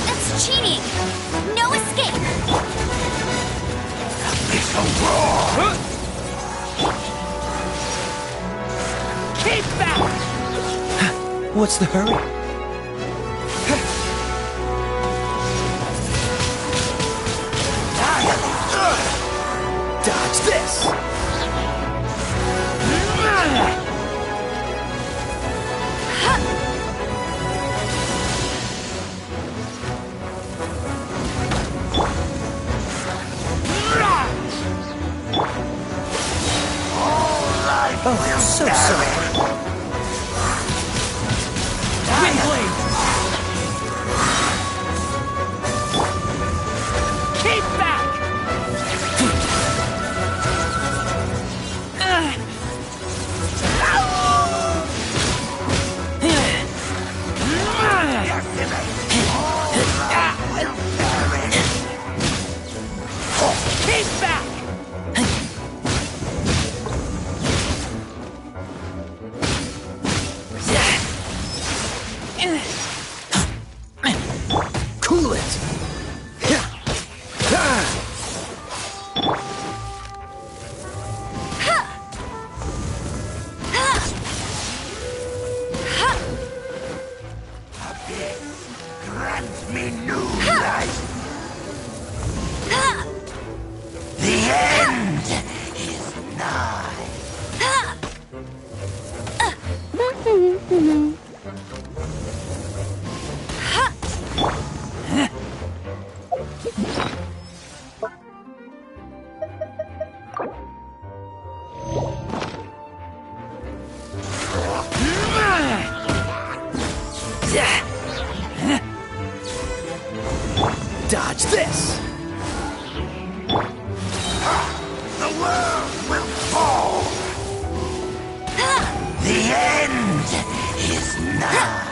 [SPEAKER 1] That's cheating! No escape!
[SPEAKER 3] It's a roar!
[SPEAKER 10] Keep back!
[SPEAKER 2] What's the hurry? Dodge this! Dodge this!
[SPEAKER 3] The world will fall! The end is nigh!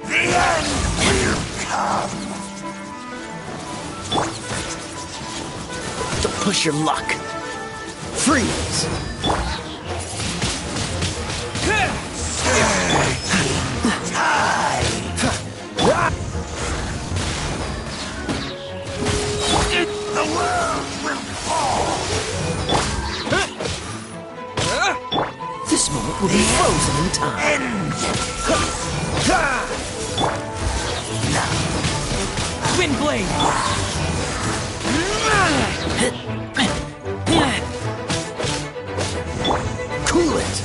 [SPEAKER 3] The end will come!
[SPEAKER 2] Don't push your luck! Freeze!
[SPEAKER 3] The world will fall!
[SPEAKER 2] This moment will be frozen in time.
[SPEAKER 3] End!
[SPEAKER 8] Wind blade!
[SPEAKER 2] Cool it!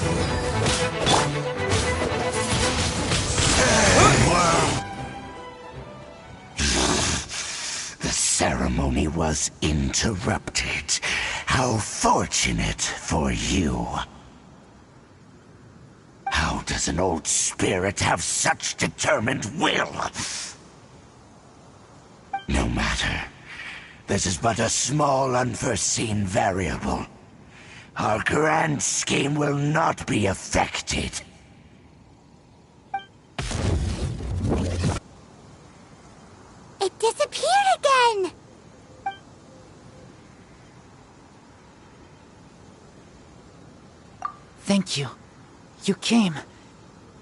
[SPEAKER 3] The ceremony was interrupted. How fortunate for you. How does an old spirit have such determined will? No matter. This is but a small unforeseen variable. Our grand scheme will not be affected.
[SPEAKER 1] It disappeared again!
[SPEAKER 10] Thank you. You came.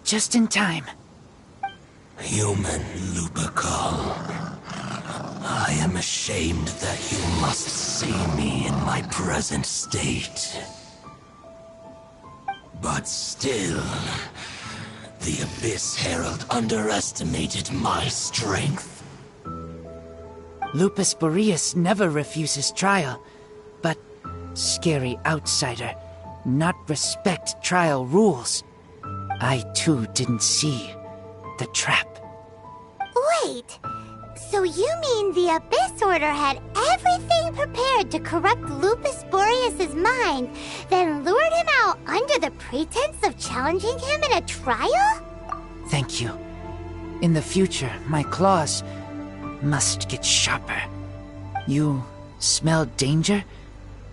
[SPEAKER 10] Just in time.
[SPEAKER 3] Human Lupercal. I am ashamed that you must see me in my present state. But still, the Abyss Herald underestimated my strength.
[SPEAKER 10] Lupus Boreas never refuses trial, but scary outsider, not respect trial rules. I too didn't see the trap.
[SPEAKER 1] Wait, so you mean the Abyss Order had everything prepared to corrupt Lupus Boreas' mind, then lured him out under the pretense of challenging him in a trial?
[SPEAKER 10] Thank you. In the future, my claws must get sharper. You smelled danger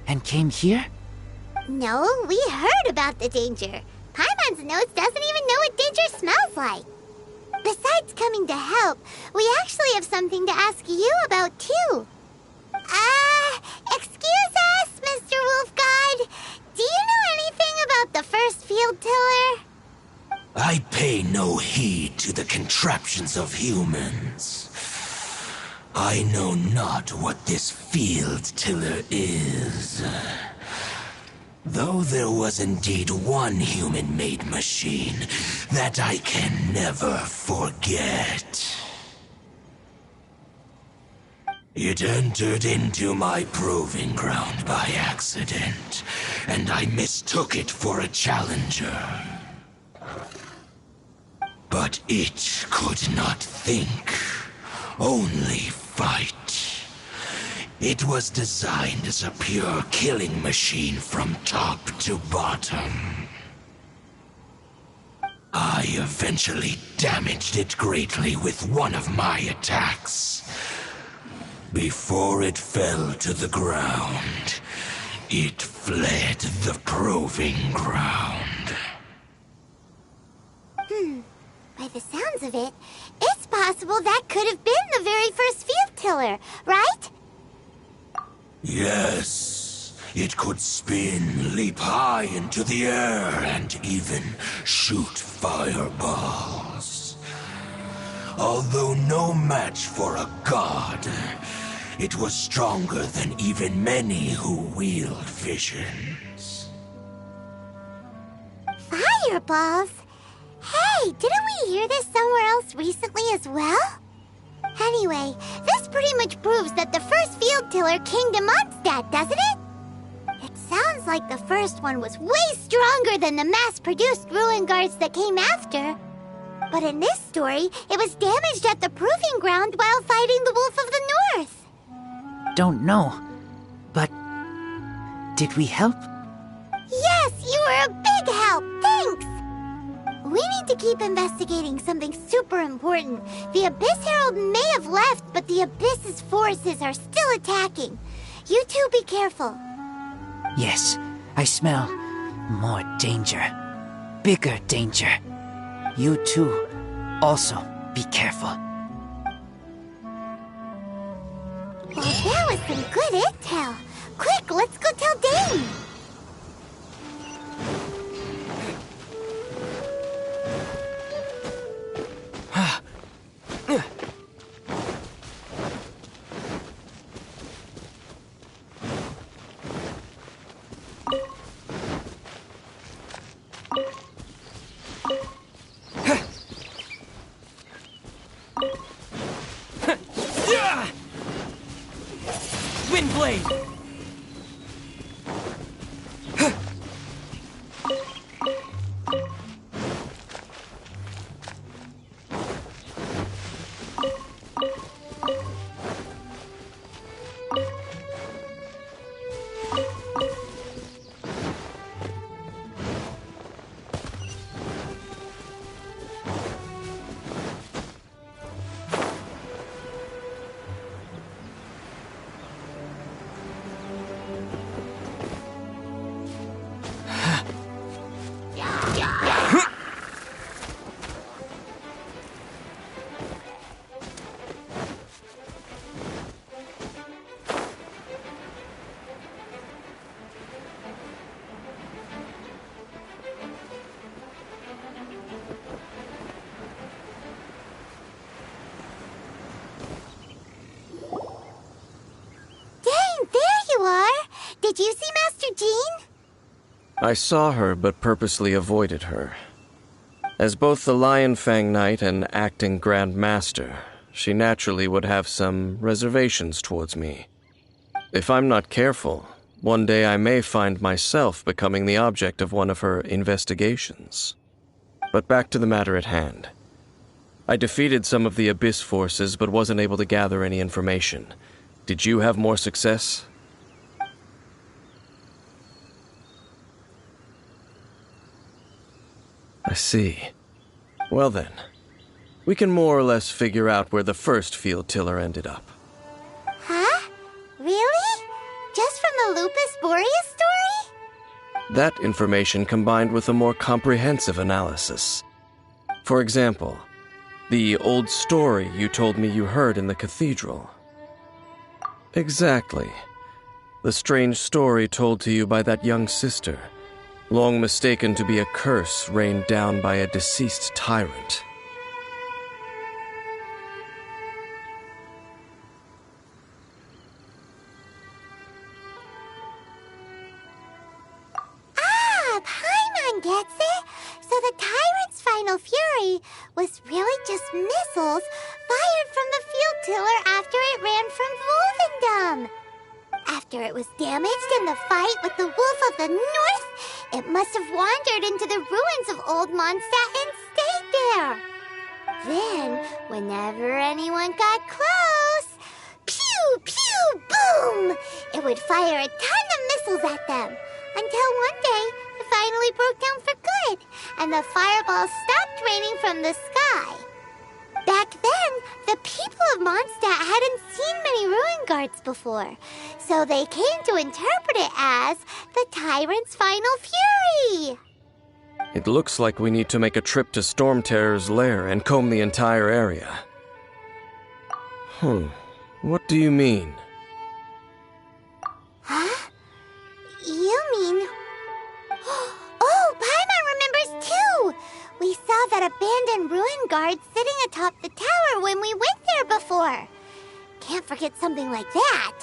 [SPEAKER 10] and came here?
[SPEAKER 1] No, we heard about the danger. Paimon's nose doesn't even know what danger smells like. Besides coming to help, we actually have something to ask you about, too. Excuse us, Mr. Wolf God. Do you know anything about the first field tiller?
[SPEAKER 3] I pay no heed to the contraptions of humans. I know not what this field tiller is. Though there was indeed one human-made machine that I can never forget. It entered into my proving ground by accident, and I mistook it for a challenger. But it could not think, only fight. It was designed as a pure killing machine from top to bottom. I eventually damaged it greatly with one of my attacks. Before it fell to the ground, it fled the proving ground.
[SPEAKER 1] By the sounds of it, it's possible that could have been the very first field tiller, right?
[SPEAKER 3] Yes, it could spin, leap high into the air, and even shoot fireballs. Although no match for a god, it was stronger than even many who wield visions.
[SPEAKER 1] Fireballs? Hey, didn't we hear this somewhere else recently as well? Anyway, this pretty much proves that the first field tiller came to Mondstadt, doesn't it? It sounds like the first one was way stronger than the mass-produced ruin guards that came after. But in this story, it was damaged at the proving ground while fighting the Wolf of the North.
[SPEAKER 10] Don't know, but did we help?
[SPEAKER 1] were a big help! Thanks! We need to keep investigating something super important. The Abyss Herald may have left, but the Abyss's forces are still attacking. You two be careful.
[SPEAKER 10] Yes, I smell more danger. Bigger danger. You too, also be careful.
[SPEAKER 1] Well, that was some good intel. Quick, let's go tell Dane.
[SPEAKER 8] Windblade!
[SPEAKER 1] Did you see Master Jean?
[SPEAKER 5] I saw her, but purposely avoided her. As both the Lion Fang Knight and acting Grand Master, she naturally would have some reservations towards me. If I'm not careful, one day I may find myself becoming the object of one of her investigations. But back to the matter at hand. I defeated some of the Abyss forces, but wasn't able to gather any information. Did you have more success? I see. Well then, we can more or less figure out where the first field tiller ended up.
[SPEAKER 1] Huh? Really? Just from the Lupus Boreas story?
[SPEAKER 5] That information combined with a more comprehensive analysis. For example, the old story you told me you heard in the cathedral. Exactly. The strange story told to you by that young sister, long mistaken to be a curse rained down by a deceased tyrant.
[SPEAKER 1] Ah, Paimon gets it! So the tyrant's final fury was really just missiles fired from the field tiller after it ran from Wolvendom. After it was damaged in the fight with the Wolf of the North, it must have wandered into the ruins of Old Mondstadt and stayed there. Then, whenever anyone got close, pew, pew, boom! It would fire a ton of missiles at them, until one day it finally broke down for good, and the fireballs stopped raining from the sky. Back then, the people of Mondstadt hadn't seen many ruin guards before, so they came to interpret it as the Tyrant's final fury.
[SPEAKER 5] It looks like we need to make a trip to Storm Terror's lair and comb the entire area. What do you mean?
[SPEAKER 1] Huh? You mean... Oh, Paimon remembers too! We saw that abandoned ruin guard sitting atop the tower when we went there before. Can't forget something like that.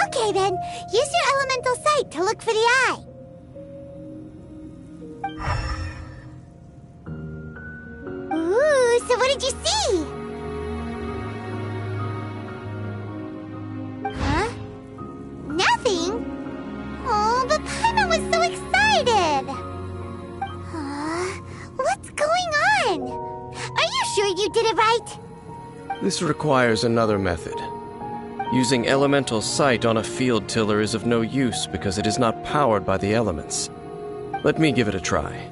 [SPEAKER 1] Okay then, use your elemental sight to look for the eye. Ooh, so what did you see? Huh? Nothing? Oh, but Paimon was so excited! What's going on? Are you sure you did it right?
[SPEAKER 5] This requires another method. Using elemental sight on a field tiller is of no use because it is not powered by the elements. Let me give it a try.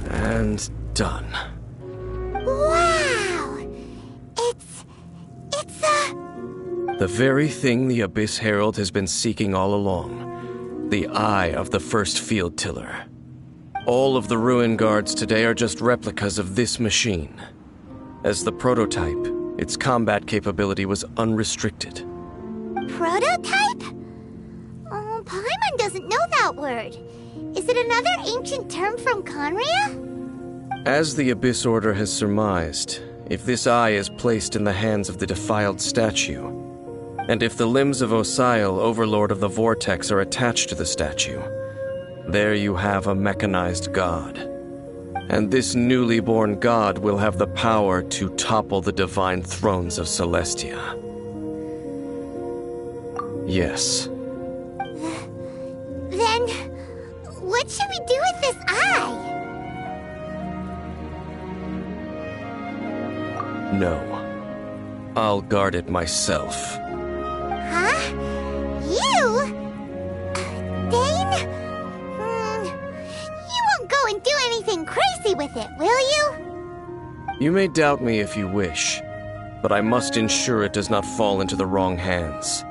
[SPEAKER 5] And done.
[SPEAKER 1] Wow! It's
[SPEAKER 5] the very thing the Abyss Herald has been seeking all along. The eye of the first field tiller. All of the ruin guards today are just replicas of this machine. As the prototype, its combat capability was unrestricted.
[SPEAKER 1] Prototype? Oh, Paimon doesn't know that word. Is it another ancient term from Khaenri'ah?
[SPEAKER 5] As the Abyss Order has surmised, if this eye is placed in the hands of the defiled statue, and if the limbs of Osial, Overlord of the Vortex, are attached to the statue, there you have a mechanized god. And this newly born god will have the power to topple the divine thrones of Celestia. Yes.
[SPEAKER 1] Then, what should we do with this eye?
[SPEAKER 5] No. I'll guard it myself.
[SPEAKER 1] Huh? You? Dane? You won't go and do anything crazy with it, will you?
[SPEAKER 5] You may doubt me if you wish, but I must ensure it does not fall into the wrong hands.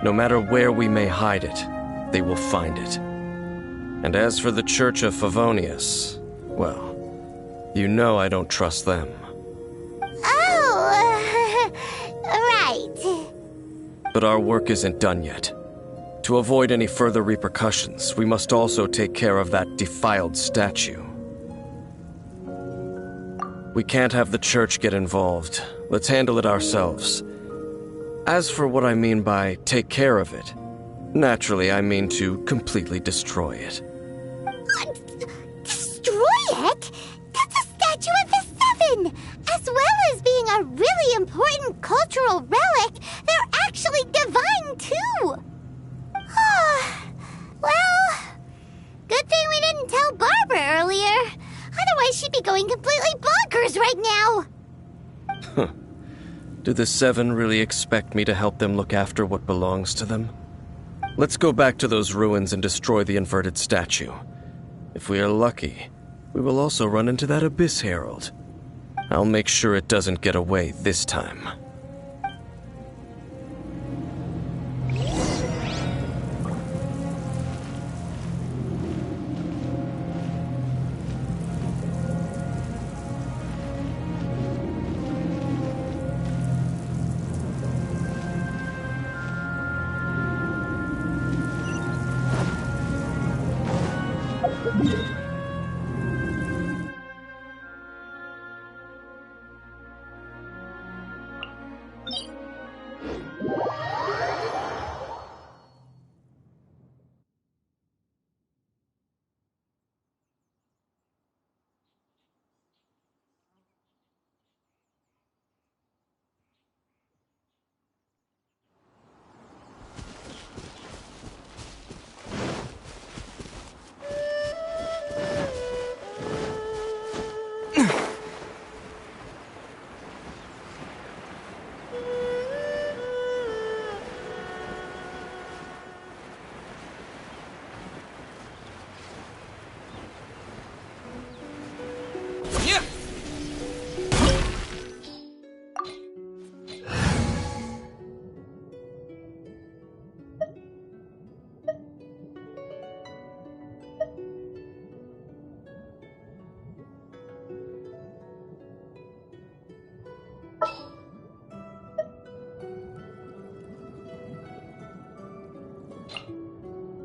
[SPEAKER 5] No matter where we may hide it, they will find it. And as for the Church of Favonius, well, you know I don't trust them.
[SPEAKER 1] Oh, right.
[SPEAKER 5] But our work isn't done yet. To avoid any further repercussions, we must also take care of that defiled statue. We can't have the church get involved. Let's handle it ourselves. As for what I mean by take care of it, naturally I mean to completely destroy it.
[SPEAKER 1] Destroy it? That's a statue of the Seven! As well as being a really important cultural relic, they're actually divine too! Well, good thing we didn't tell Barbara earlier. Otherwise she'd be going completely bonkers right now!
[SPEAKER 5] Do the Seven really expect me to help them look after what belongs to them? Let's go back to those ruins and destroy the inverted statue. If we are lucky, we will also run into that Abyss Herald. I'll make sure it doesn't get away this time.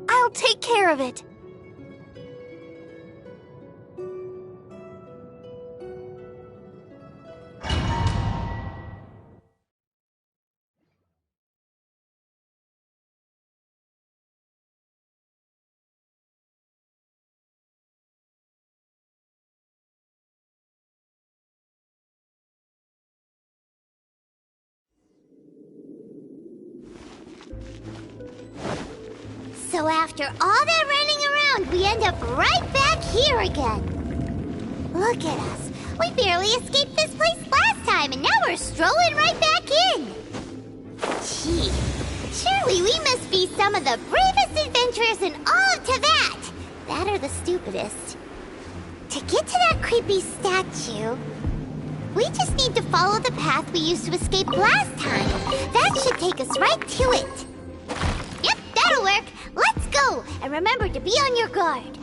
[SPEAKER 4] I'll take care of it.
[SPEAKER 1] So after all that running around, we end up right back here again. Look at us. We barely escaped this place last time, and now we're strolling right back in. Gee, surely we must be some of the bravest adventurers in all of Teyvat. That or the stupidest. To get to that creepy statue, we just need to follow the path we used to escape last time. That should take us right to it. Yep, that'll work. Let's go, and remember to be on your guard.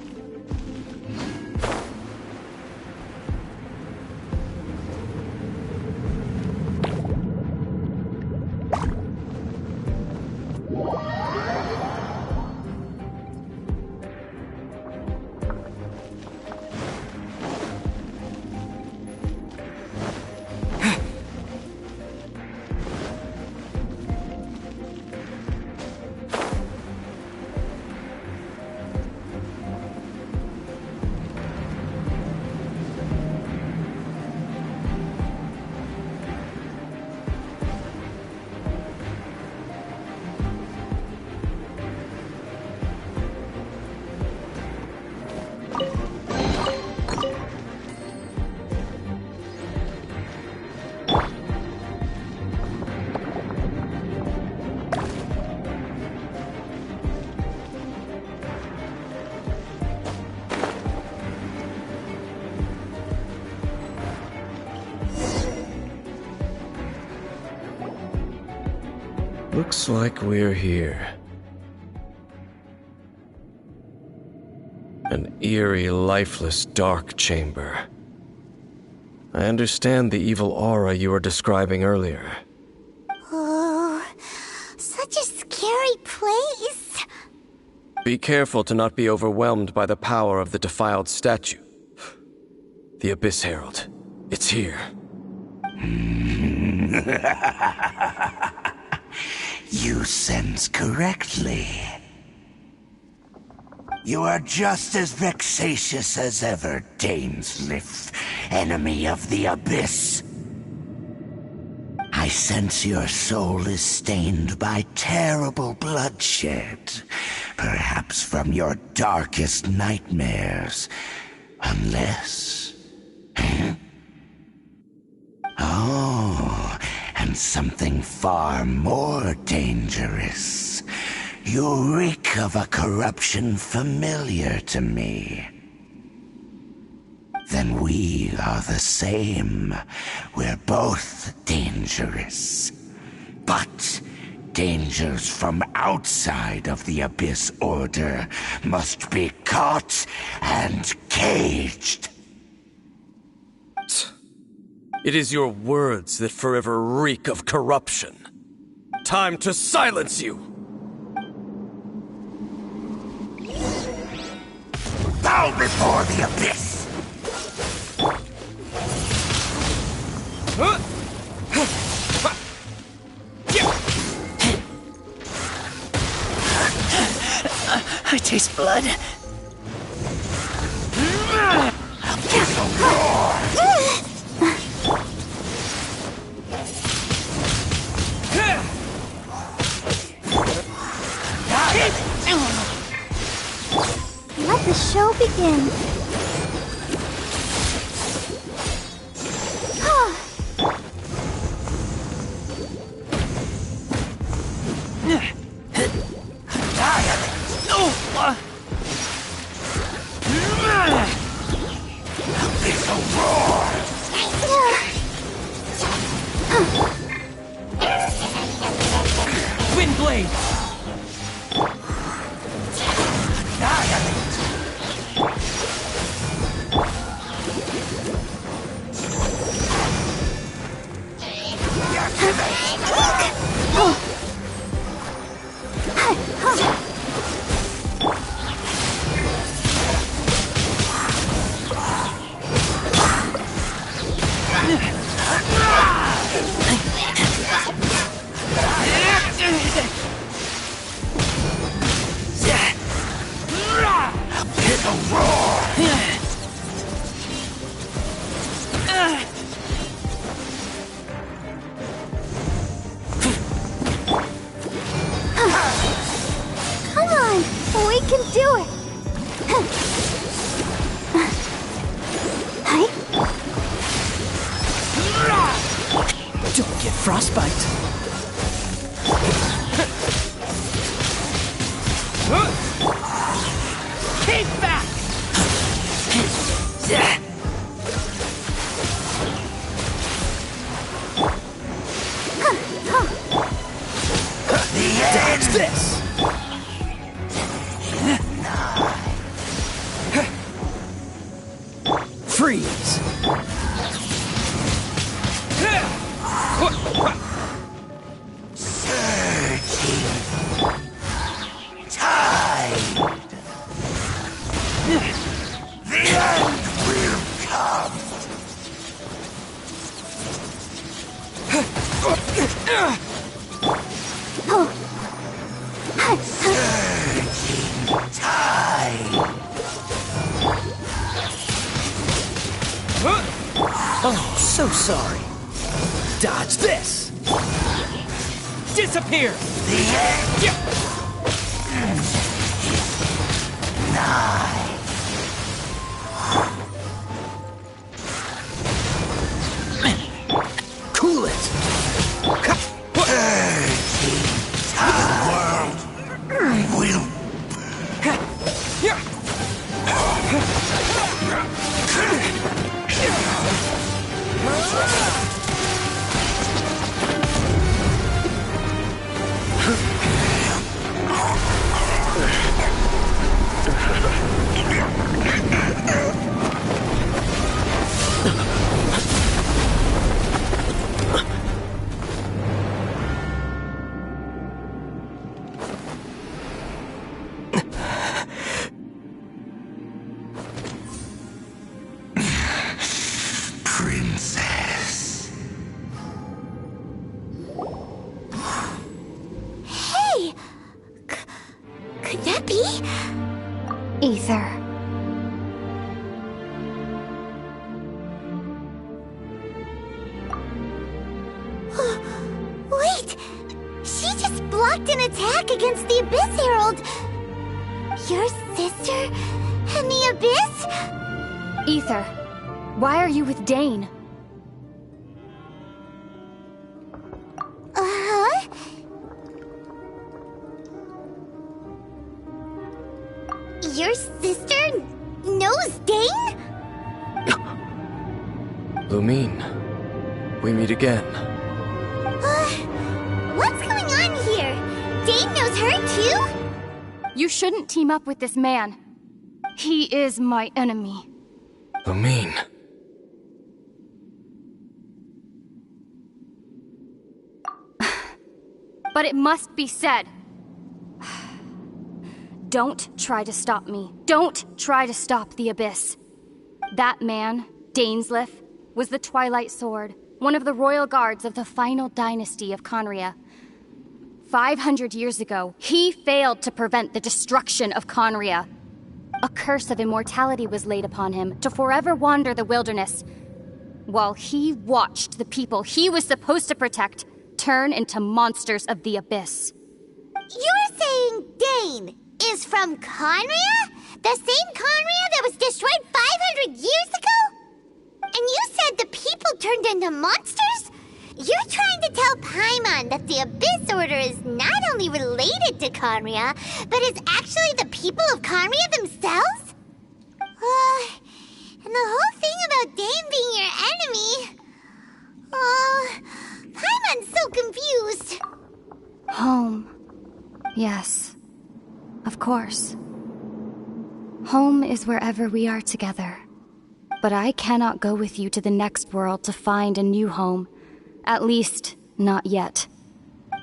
[SPEAKER 5] Looks like we're here. An eerie, lifeless, dark chamber. I understand the evil aura you were describing earlier.
[SPEAKER 1] Oh, such a scary place.
[SPEAKER 5] Be careful to not be overwhelmed by the power of the defiled statue. The Abyss Herald. It's here.
[SPEAKER 3] You sense correctly. You are just as vexatious as ever, Dainsleif, enemy of the Abyss. I sense your soul is stained by terrible bloodshed, perhaps from your darkest nightmares, unless... Oh, and something far more dangerous. You reek of a corruption familiar to me. Then we are the same. We're both dangerous. But dangers from outside of the Abyss Order must be caught and caged.
[SPEAKER 5] It is your words that forever reek of corruption. Time to silence you!
[SPEAKER 3] Bow before the Abyss!
[SPEAKER 10] I taste blood.
[SPEAKER 3] I'll give you a roar!
[SPEAKER 1] Let the show begin.
[SPEAKER 8] Windblade!
[SPEAKER 1] Come on!
[SPEAKER 10] Frostbite.
[SPEAKER 8] Keep back!
[SPEAKER 2] Dodge this! Freeze! Oh, so sorry. Dodge this!
[SPEAKER 8] Disappear!
[SPEAKER 2] Cool it!
[SPEAKER 3] Princess.
[SPEAKER 1] Hey! Could that be?
[SPEAKER 4] Ether.
[SPEAKER 1] Wait! She just blocked an attack against the Abyss Herald! Your sister and the Abyss?
[SPEAKER 4] Ether, why are you with Dane?
[SPEAKER 1] Uh-huh? Your sister knows Dane?
[SPEAKER 5] Lumine, we meet again.
[SPEAKER 1] What's going on here? Dane knows her too?
[SPEAKER 4] You shouldn't team up with this man. He is my enemy.
[SPEAKER 5] Lumine.
[SPEAKER 4] But it must be said. Don't try to stop me. Don't try to stop the Abyss. That man, Dainsleif, was the Twilight Sword, one of the royal guards of the final dynasty of Conria. 500 years ago, he failed to prevent the destruction of Conria. A curse of immortality was laid upon him to forever wander the wilderness, while he watched the people he was supposed to protect turn into monsters of the Abyss.
[SPEAKER 1] You're saying Dane is from Conria? The same Conria that was destroyed 500 years ago? And you said the people turned into monsters? You're trying to tell Paimon that the Abyss Order is not only related to Conria, but is actually the people of Conria themselves? And the whole thing about Dane being your enemy... Paimon's so confused.
[SPEAKER 4] Home. Yes. Of course. Home is wherever we are together. But I cannot go with you to the next world to find a new home. At least, not yet.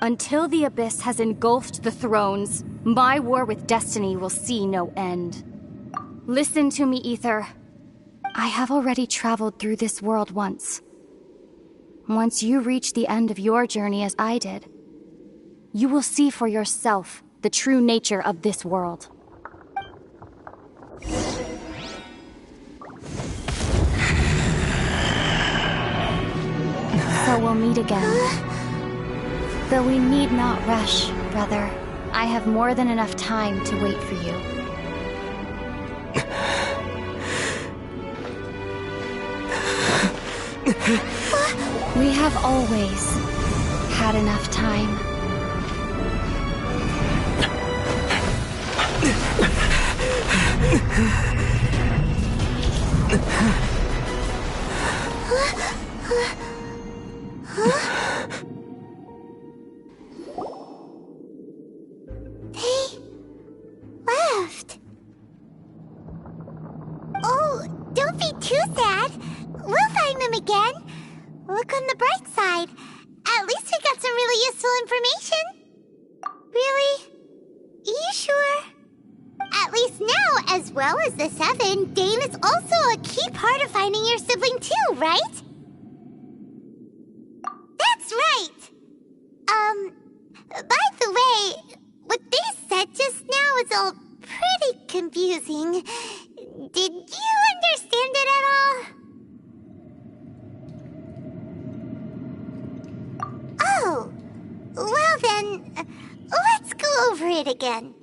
[SPEAKER 4] Until the Abyss has engulfed the thrones, my war with destiny will see no end. Listen to me, Ether. I have already traveled through this world once. Once you reach the end of your journey as I did, you will see for yourself the true nature of this world. So we'll meet again. Though we need not rush, brother. I have more than enough time to wait for you. We have always had enough time.
[SPEAKER 1] They left. Oh, don't be too sad. We'll find them again. Look on the bright side. At least we got some really useful information. Really? You sure? At least now, as well as the Seven, Dane is also a key part of finding your sibling too, right? That's right! By the way, what they said just now is all pretty confusing. Did you understand it at all? Oh, well then, let's go over it again.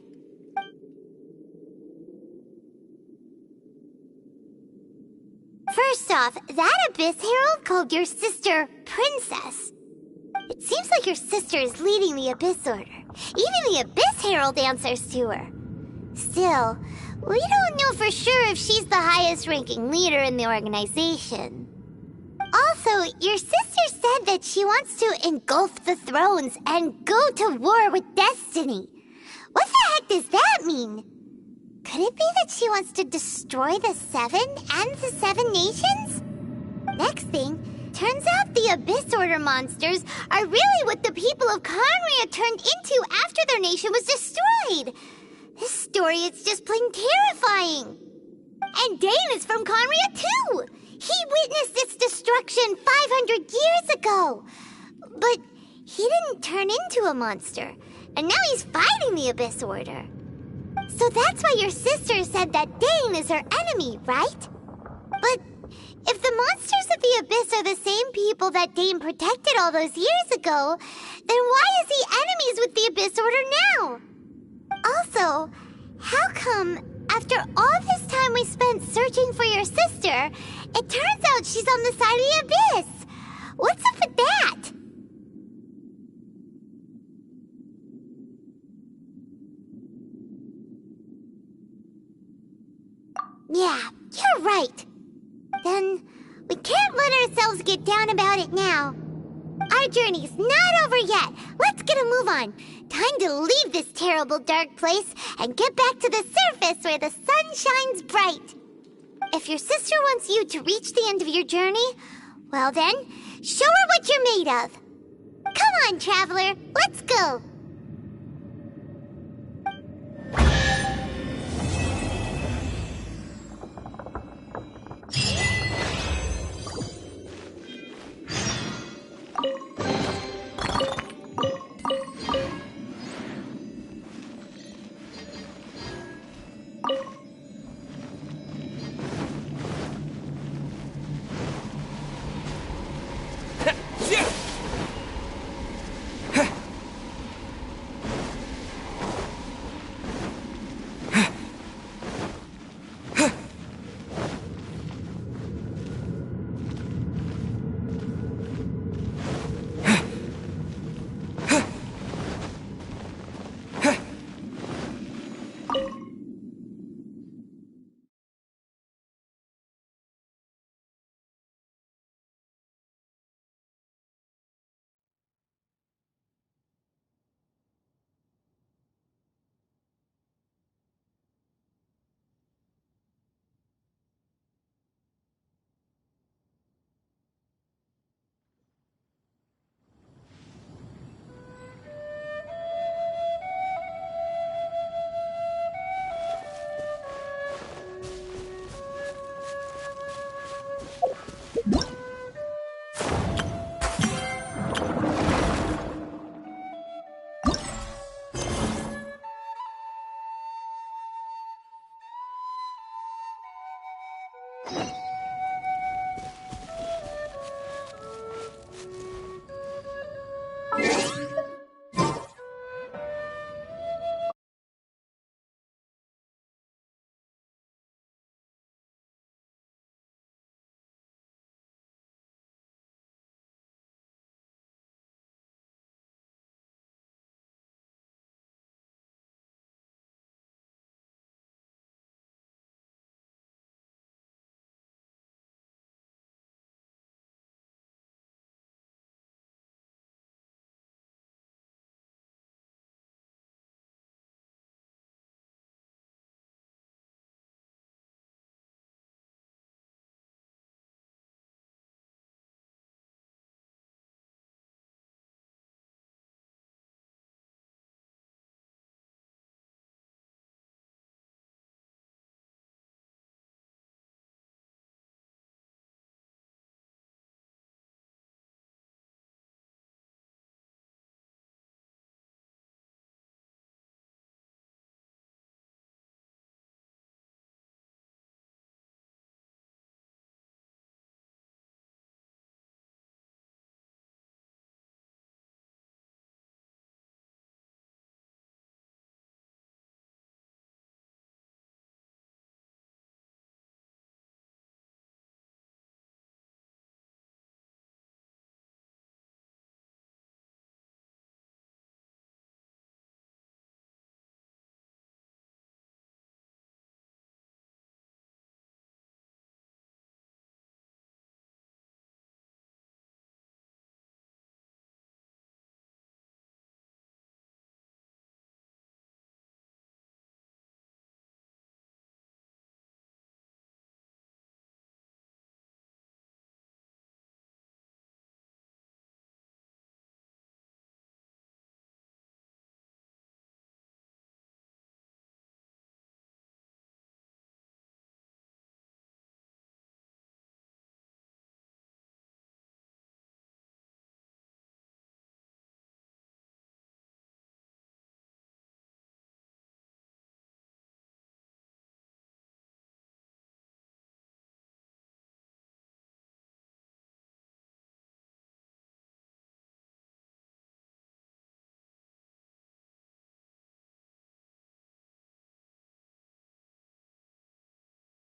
[SPEAKER 1] First off, that Abyss Herald called your sister Princess. It seems like your sister is leading the Abyss Order. Even the Abyss Herald answers to her. Still, we don't know for sure if she's the highest-ranking leader in the organization. Also, your sister said that she wants to engulf the thrones and go to war with Destiny. What the heck does that mean? Could it be that she wants to destroy the Seven and the Seven Nations? Next thing, turns out the Abyss Order monsters are really what the people of Khaenri'ah turned into after their nation was destroyed. This story is just plain terrifying. And Dane is from Khaenri'ah too. He witnessed its destruction 500 years ago. But he didn't turn into a monster. And now he's fighting the Abyss Order. So that's why your sister said that Dane is her enemy, right? But if the monsters of the Abyss are the same people that Dane protected all those years ago, then why is he enemies with the Abyss Order now? Also, how come, after all this time we spent searching for your sister, it turns out she's on the side of the Abyss? What's up with that? Yeah, you're right. Then we can't let ourselves get down about it now. Our journey's not over yet. Let's get a move on. Time to leave this terrible dark place and get back to the surface where the sun shines bright. If your sister wants you to reach the end of your journey, well then, show her what you're made of. Come on, traveler, let's go.